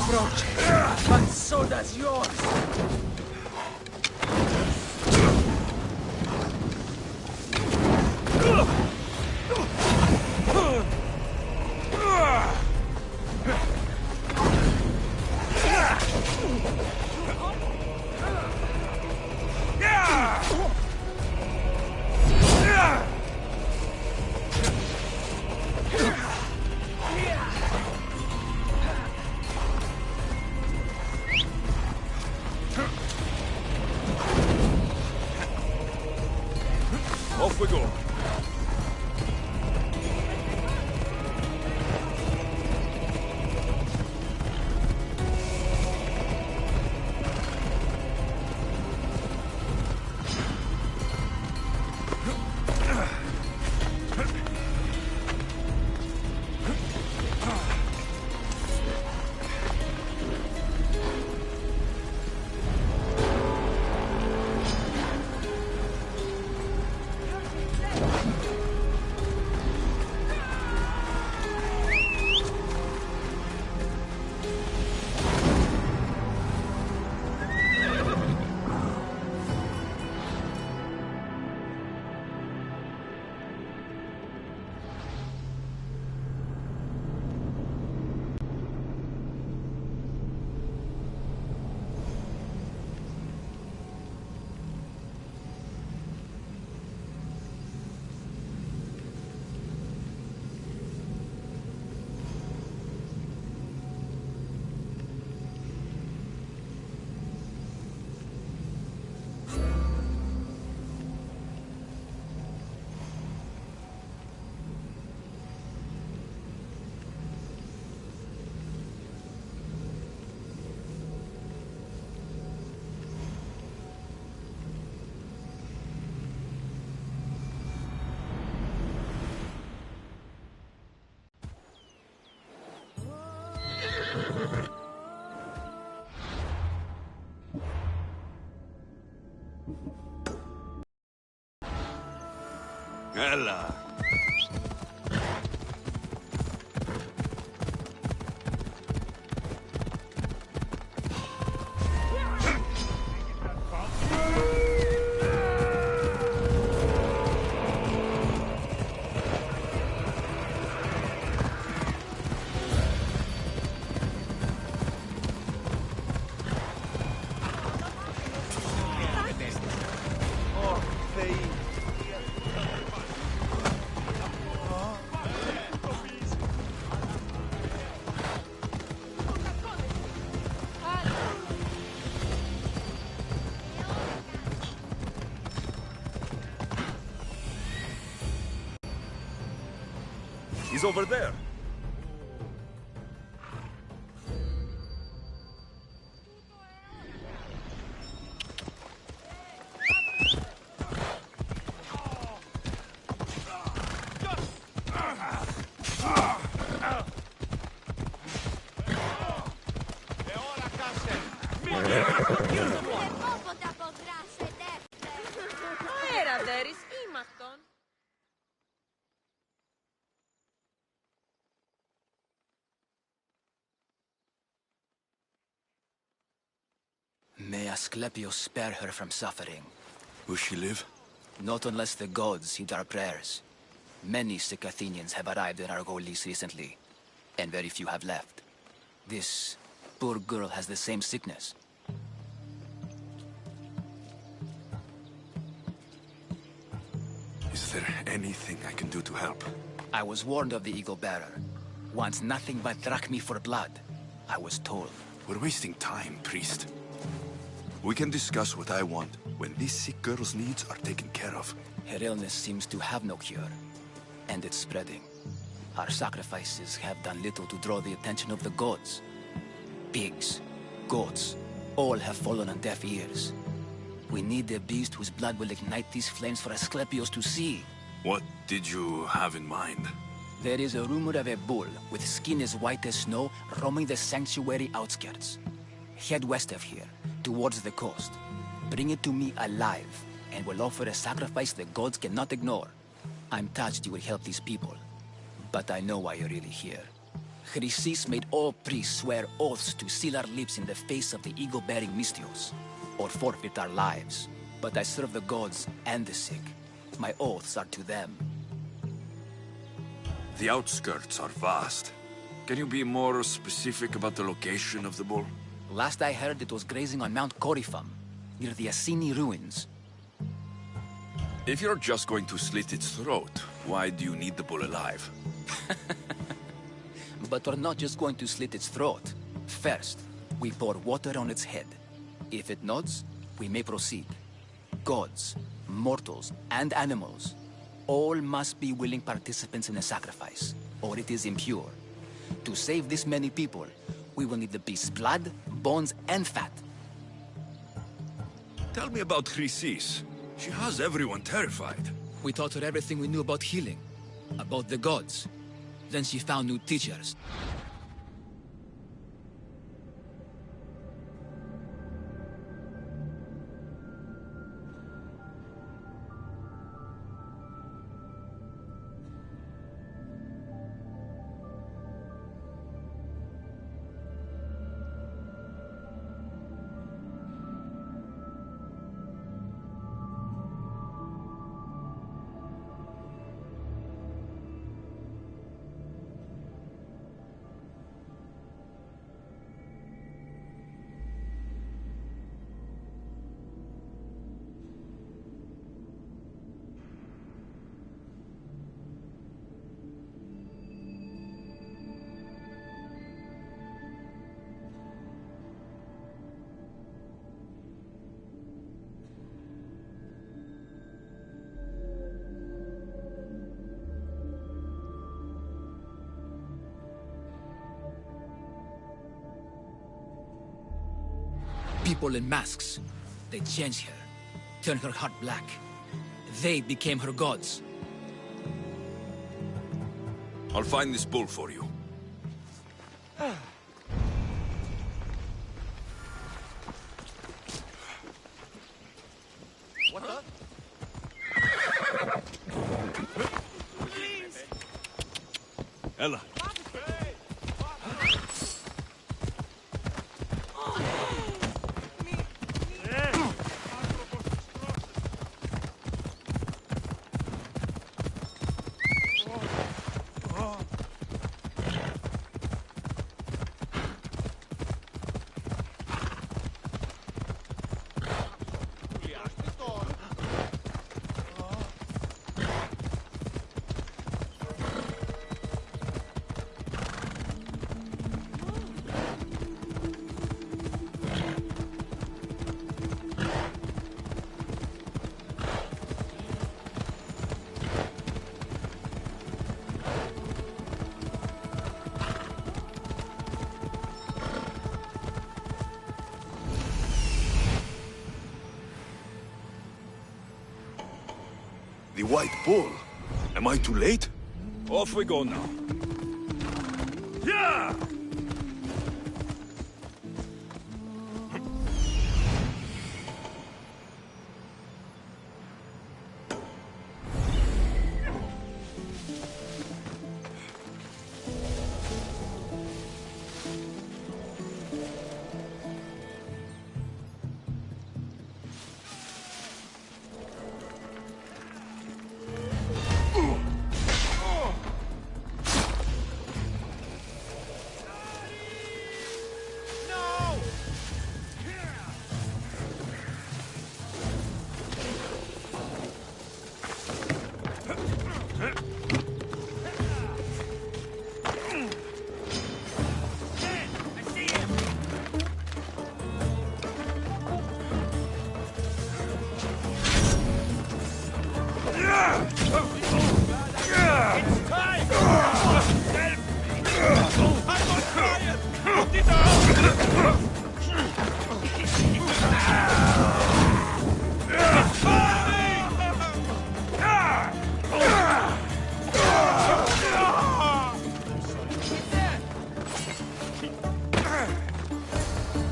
approach, but so does yours. Off we go. Ella. He's over there. May Asclepius spare her from suffering. Will she live? Not unless the gods heed our prayers. Many sick Athenians have arrived in Argolis recently, and very few have left. This poor girl has the same sickness. Is there anything I can do to help? I was warned of the Eagle Bearer. Wants nothing but drachmi for blood. I was told. We're wasting time, priest. We can discuss what I want when this sick girl's needs are taken care of. Her illness seems to have no cure, and it's spreading. Our sacrifices have done little to draw the attention of the gods. Pigs, goats, all have fallen on deaf ears. We need a beast whose blood will ignite these flames for Asclepius to see. What did you have in mind? There is a rumor of a bull with skin as white as snow roaming the sanctuary outskirts. Head west of here, towards the coast. Bring it to me alive, and we'll offer a sacrifice the gods cannot ignore. I'm touched you will help these people, but I know why you're really here. Chrysis made all priests swear oaths to seal our lips in the face of the eagle-bearing Mystios, or forfeit our lives. But I serve the gods and the sick. My oaths are to them. The outskirts are vast. Can you be more specific about the location of the bull? Last I heard, it was grazing on Mount Corifam, near the Assini ruins. If you're just going to slit its throat, why do you need the bull alive? But we're not just going to slit its throat. First, we pour water on its head. If it nods, we may proceed. Gods, mortals, and animals, all must be willing participants in the sacrifice, or it is impure. To save this many people, we will need the beast's blood, bones, and fat. Tell me about Chrysis. She has everyone terrified. We taught her everything we knew about healing, about the gods. Then she found new teachers. People in masks. They changed her, turned her heart black. They became her gods. I'll find this bull for you. What the? Please. Ella. The White Bull. Am I too late? Off we go now. Yeah!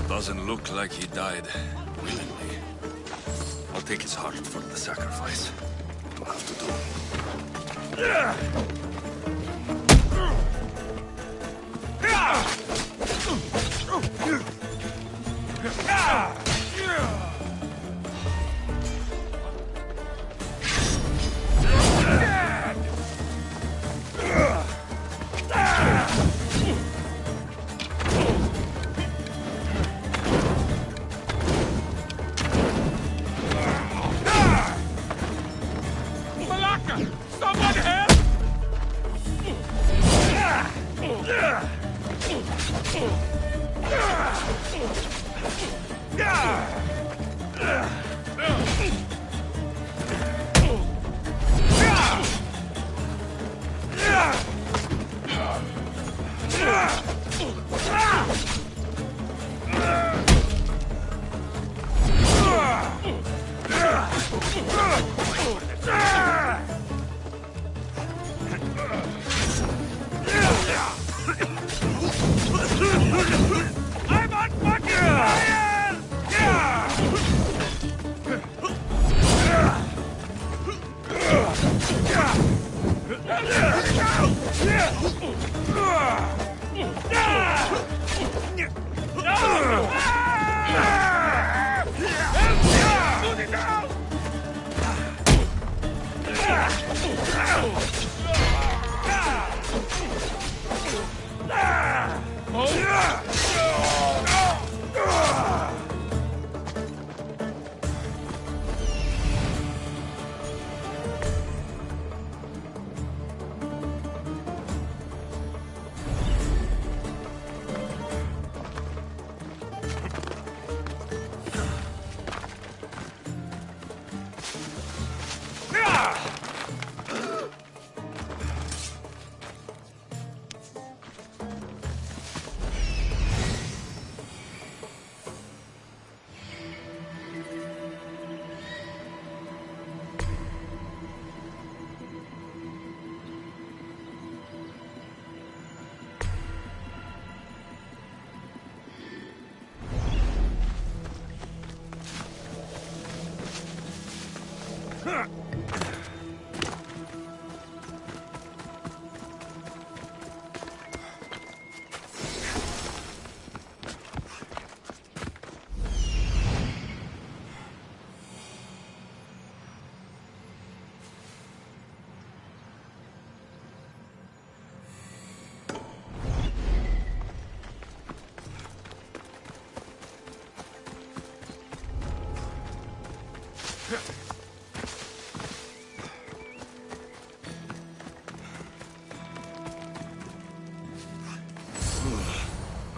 Doesn't look like he died willingly. I'll take his heart for the sacrifice. It'll have to do. I'm on fucking fire!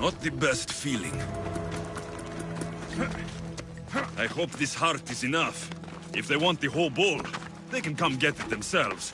Not the best feeling. I hope this heart is enough. If they want the whole bowl, they can come get it themselves.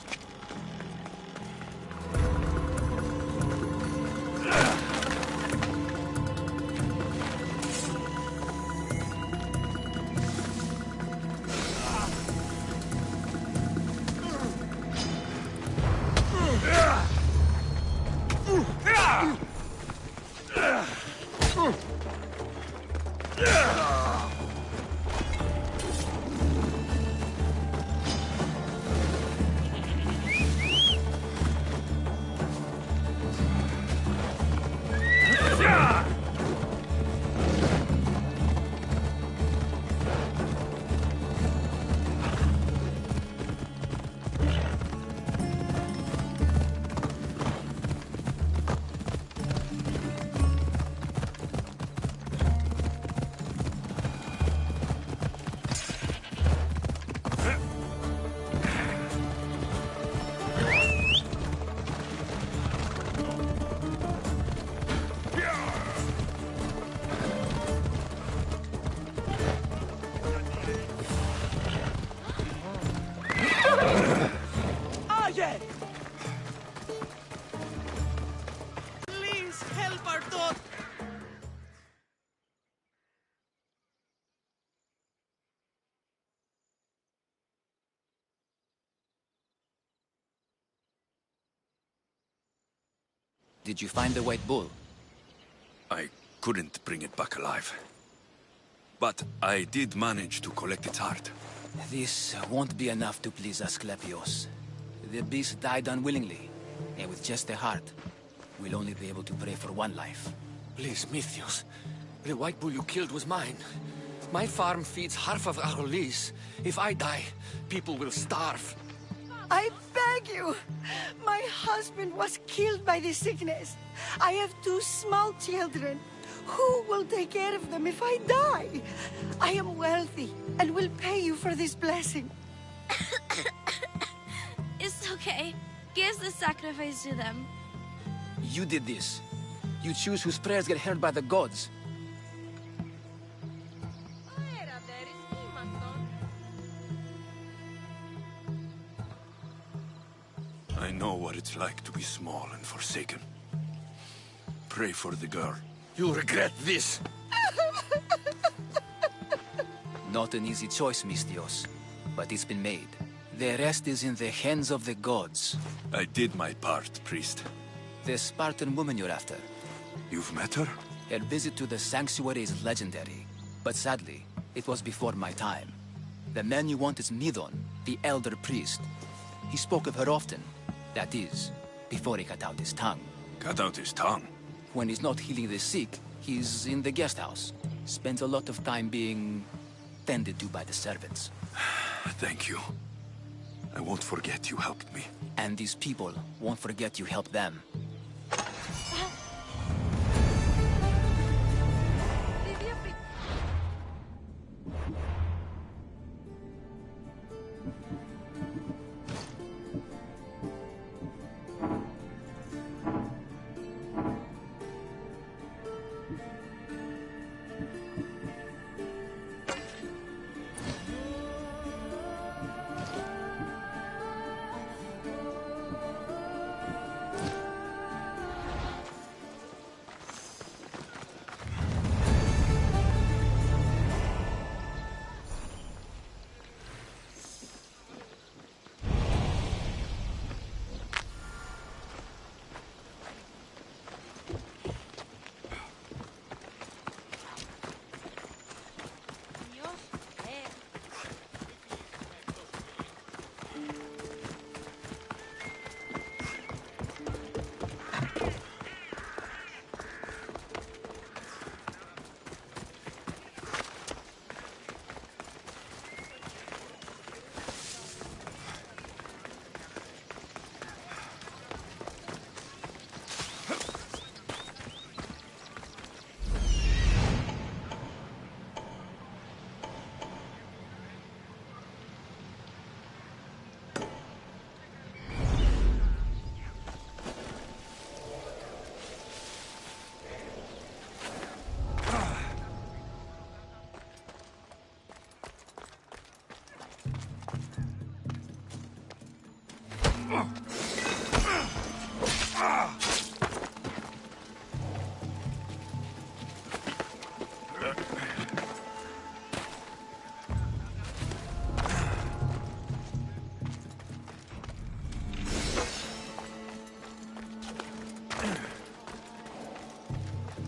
Please help our daughter! Did you find the White Bull? I couldn't bring it back alive. But I did manage to collect its heart. This won't be enough to please Asclepios. The beast died unwillingly, and with just the heart, we'll only be able to pray for one life. Please, Mythios. The White Bull you killed was mine. My farm feeds half of Arolis. If I die, people will starve. I beg you! My husband was killed by this sickness. I have 2 small children. Who will take care of them if I die? I am wealthy and will pay you for this blessing. It's okay. Give the sacrifice to them. You did this. You choose whose prayers get heard by the gods. I know what it's like to be small and forsaken. Pray for the girl. You'll regret this. Not an easy choice, Mistios, but it's been made. The rest is in the hands of the gods. I did my part, priest. The Spartan woman you're after. You've met her? Her visit to the sanctuary is legendary, but sadly, it was before my time. The man you want is Midon, the elder priest. He spoke of her often. That is, before he cut out his tongue. Cut out his tongue? When he's not healing the sick, he's in the guest house. Spends a lot of time being tended to by the servants. Thank you. I won't forget you helped me. And these people won't forget you helped them.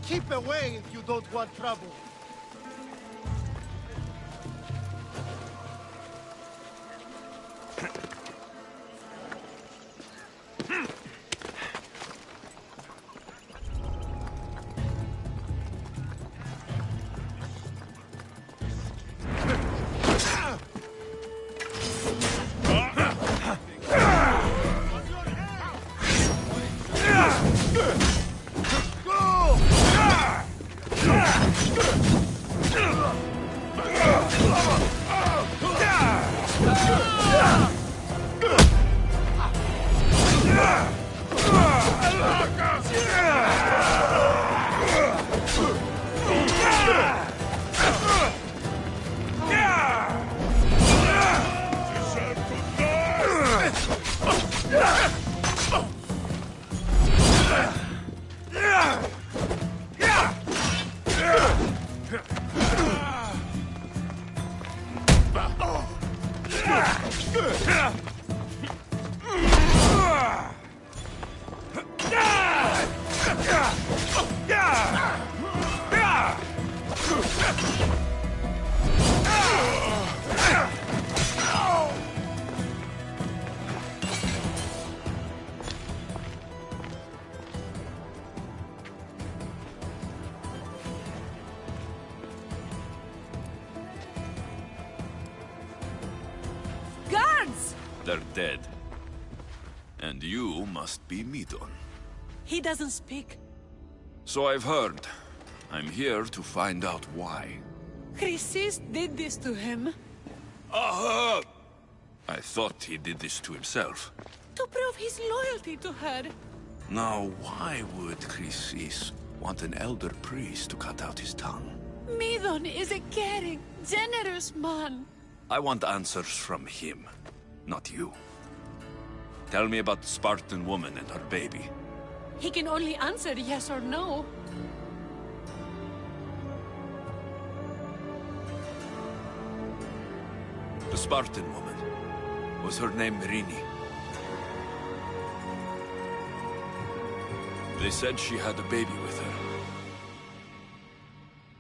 Keep away if you don't want trouble. They're dead. And you must be Midon. He doesn't speak. So I've heard. I'm here to find out why. Chrysis did this to him. Aha! I thought he did this to himself. To prove his loyalty to her. Now, why would Chrysis Want an elder priest to cut out his tongue. Midon is a caring, generous man. I want answers from him, not you. Tell me about the Spartan woman and her baby. He can only answer yes or no. The Spartan woman. Was her name Merini? They said she had a baby with her.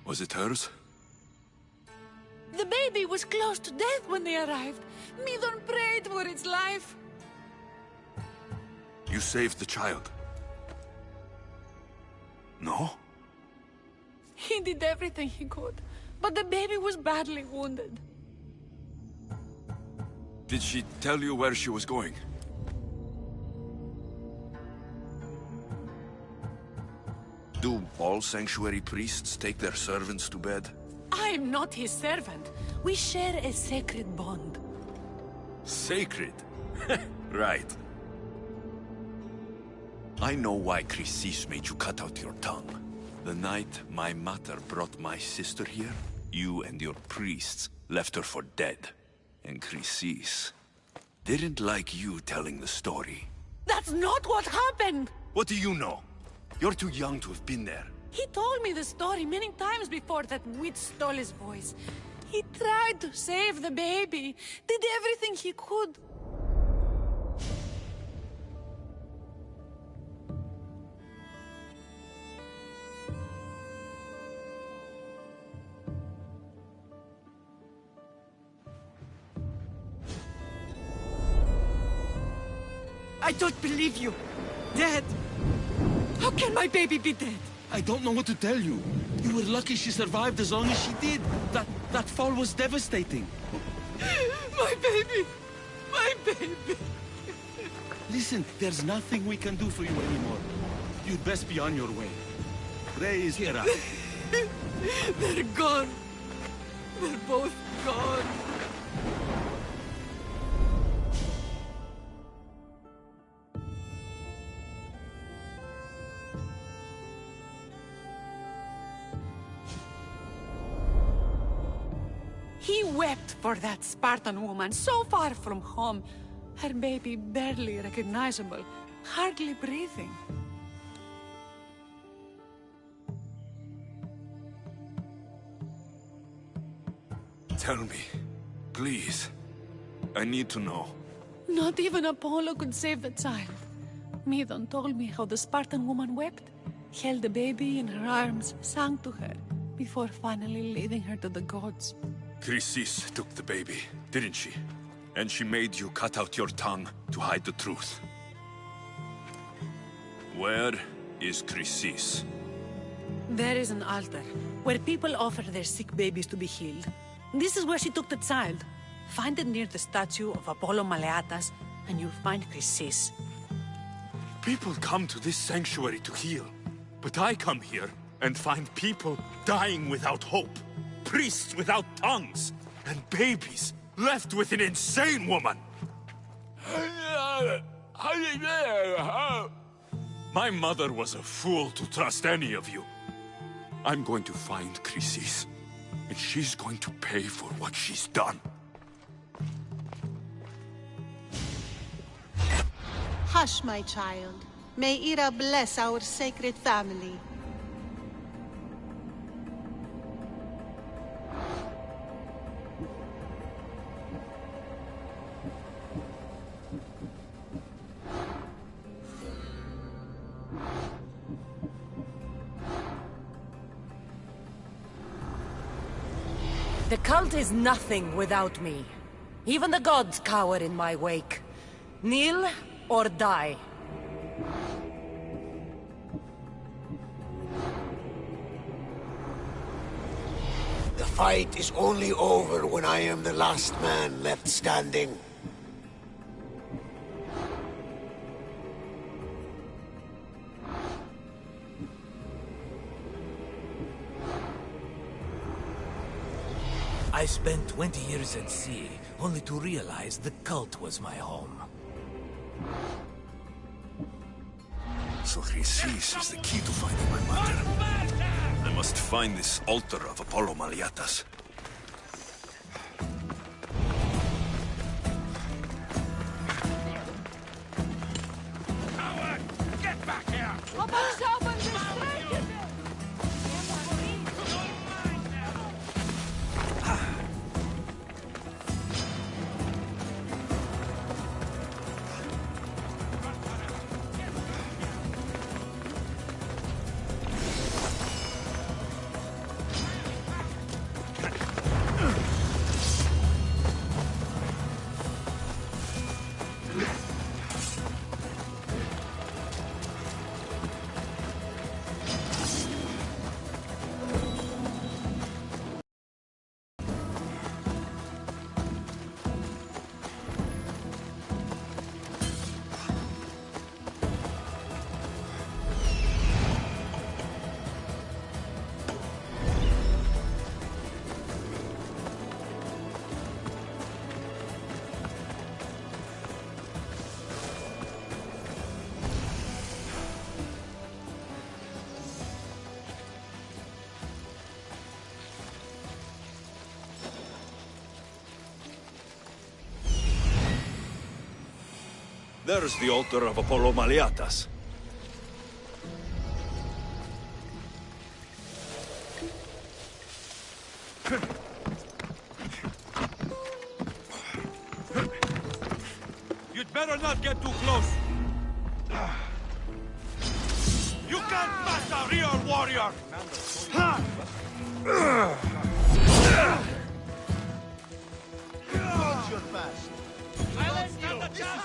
Was it hers? The baby was close to death when they arrived. Midon prayed for its life. You saved the child? No? He did everything he could, but the baby was badly wounded. Did she tell you where she was going? Do all sanctuary priests take their servants to bed? I am not his servant. We share a sacred bond. Sacred? Right. I know why Chrysis made you cut out your tongue. The night my mother brought my sister here, you and your priests left her for dead. And Chrysis didn't like you telling the story. That's not what happened! What do you know? You're too young to have been there. He told me the story many times before that witch stole his voice. He tried to save the baby, did everything he could. I don't believe you. Dead. How can my baby be dead? I don't know what to tell you. You were lucky she survived as long as she did. That fall was devastating. My baby! My baby! Listen, there's nothing we can do for you anymore. You'd best be on your way. Ray is here. They're gone. They're both gone. He wept for that Spartan woman so far from home. Her baby barely recognizable, hardly breathing. Tell me, please. I need to know. Not even Apollo could save the child. Midon told me how the Spartan woman wept, held the baby in her arms, sang to her, before finally leading her to the gods. Chrysis took the baby, didn't she? And she made you cut out your tongue to hide the truth. Where is Chrysis? There is an altar, where people offer their sick babies to be healed. This is where she took the child. Find it near the statue of Apollo Maleatas, and you'll find Chrysis. People come to this sanctuary to heal. But I come here and find people dying without hope. Priests without tongues. And babies left with an insane woman. My mother was a fool to trust any of you. I'm going to find Chrysis, and she's going to pay for what she's done. Hush, my child. May Ira bless our sacred family. The cult is nothing without me. Even the gods cower in my wake. Kneel or die. The fight is only over when I am the last man left standing. I spent 20 years at sea, only to realize the cult was my home. So Chrysis is the key to finding my mother. I must find this altar of Apollo Maliatas. Coward! Get back here! There's the altar of Apollo Maliatas. You'd better not get too close. You can't pass a real warrior! Hold your fast. Silence, stand the chance!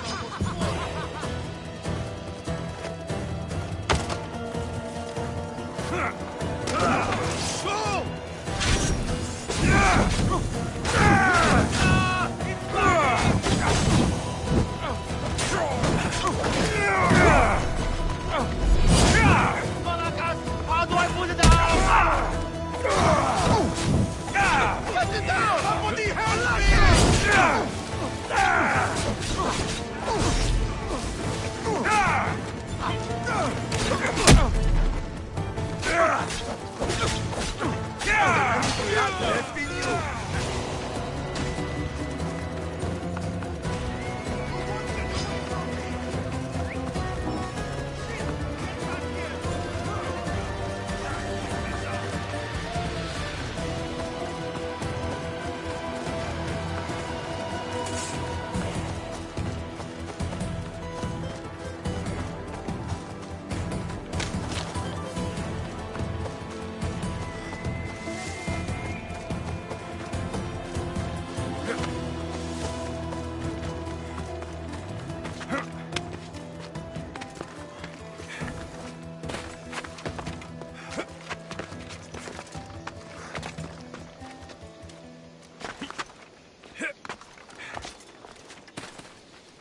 How do I put it down? Put it down! Somebody help me!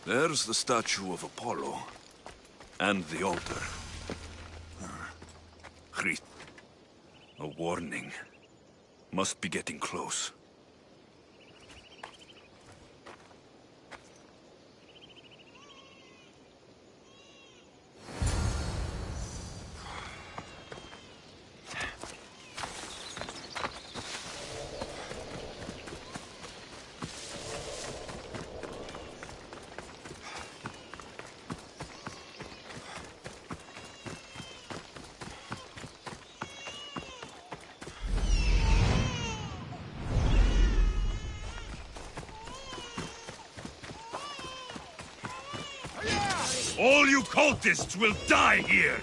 There's the statue of Apollo. And the altar. A warning. Must be getting close. All you cultists will die here!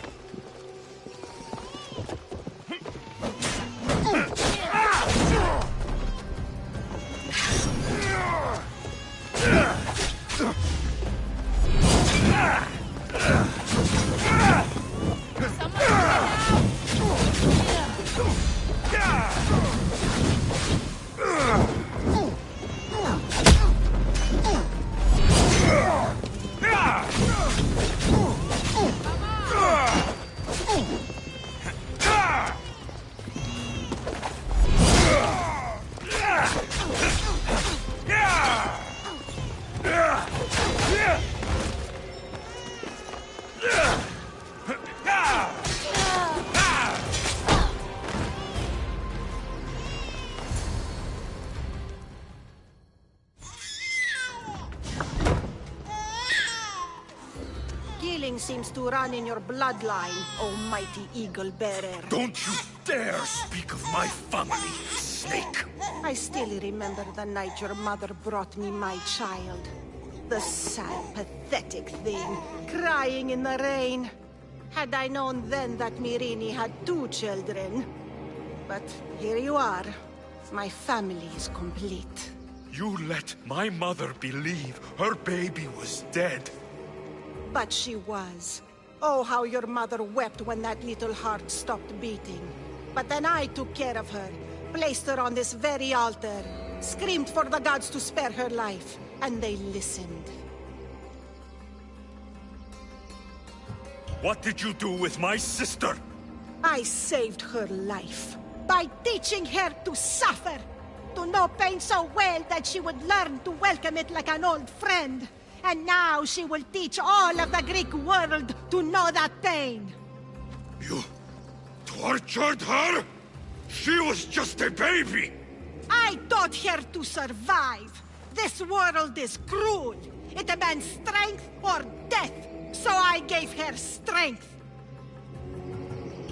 Assasin seems to run in your bloodline, oh mighty eagle bearer. Don't you dare speak of my family, snake! I still remember the night your mother brought me my child. The sad, pathetic thing, crying in the rain. Had I known then that Myrini had 2 children. But here you are. My family is complete. You let my mother believe her baby was dead. But she was. Oh, how your mother wept when that little heart stopped beating. But then I took care of her, placed her on this very altar, screamed for the gods to spare her life, and they listened. What did you do with my sister? I saved her life by teaching her to suffer, to know pain so well that she would learn to welcome it like an old friend. And now she will teach all of the Greek world to know that pain. You tortured her? She was just a baby! I taught her to survive. This world is cruel. It demands strength or death. So I gave her strength.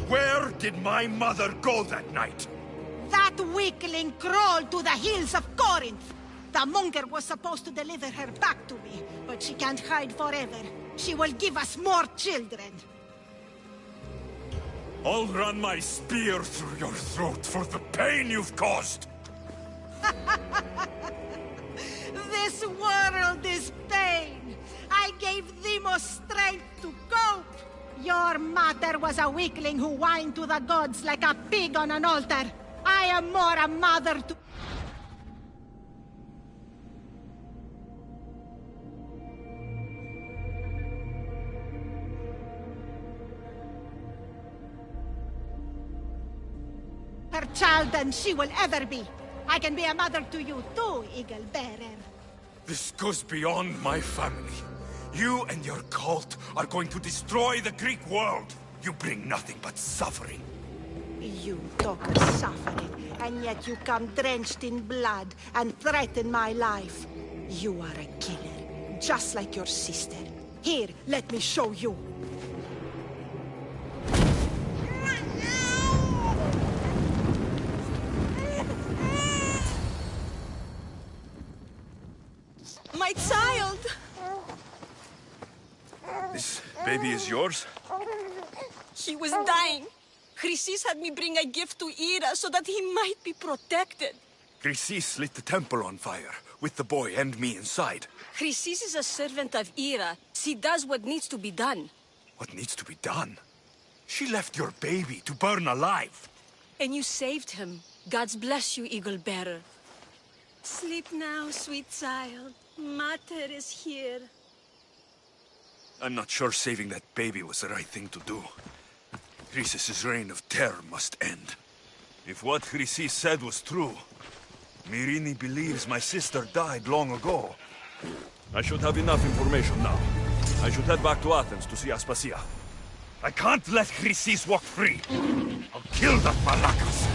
Where did my mother go that night? That weakling crawled to the hills of Corinth. The monger was supposed to deliver her back to me, but she can't hide forever. She will give us more children. I'll run my spear through your throat for the pain you've caused! This world is pain. I gave Demos strength to cope. Your mother was a weakling who whined to the gods like a pig on an altar. I am more a mother to... her child than she will ever be. I can be a mother to you too, Eagle Bearer. This goes beyond my family. You and your cult are going to destroy the Greek world. You bring nothing but suffering. You talk of suffering, and yet you come drenched in blood and threaten my life. You are a killer, just like your sister. Here, let me show you. My child! This baby is yours? He was dying. Chrysis had me bring a gift to Ira so that he might be protected. Chrysis lit the temple on fire, with the boy and me inside. Chrysis is a servant of Ira. She does what needs to be done. What needs to be done? She left your baby to burn alive. And you saved him. Gods bless you, Eagle Bearer. Sleep now, sweet child. Mater is here. I'm not sure saving that baby was the right thing to do. Chrysis' reign of terror must end. If what Chrysis said was true, Myrini believes my sister died long ago. I should have enough information now. I should head back to Athens to see Aspasia. I can't let Chrysis walk free. I'll kill that Malakas.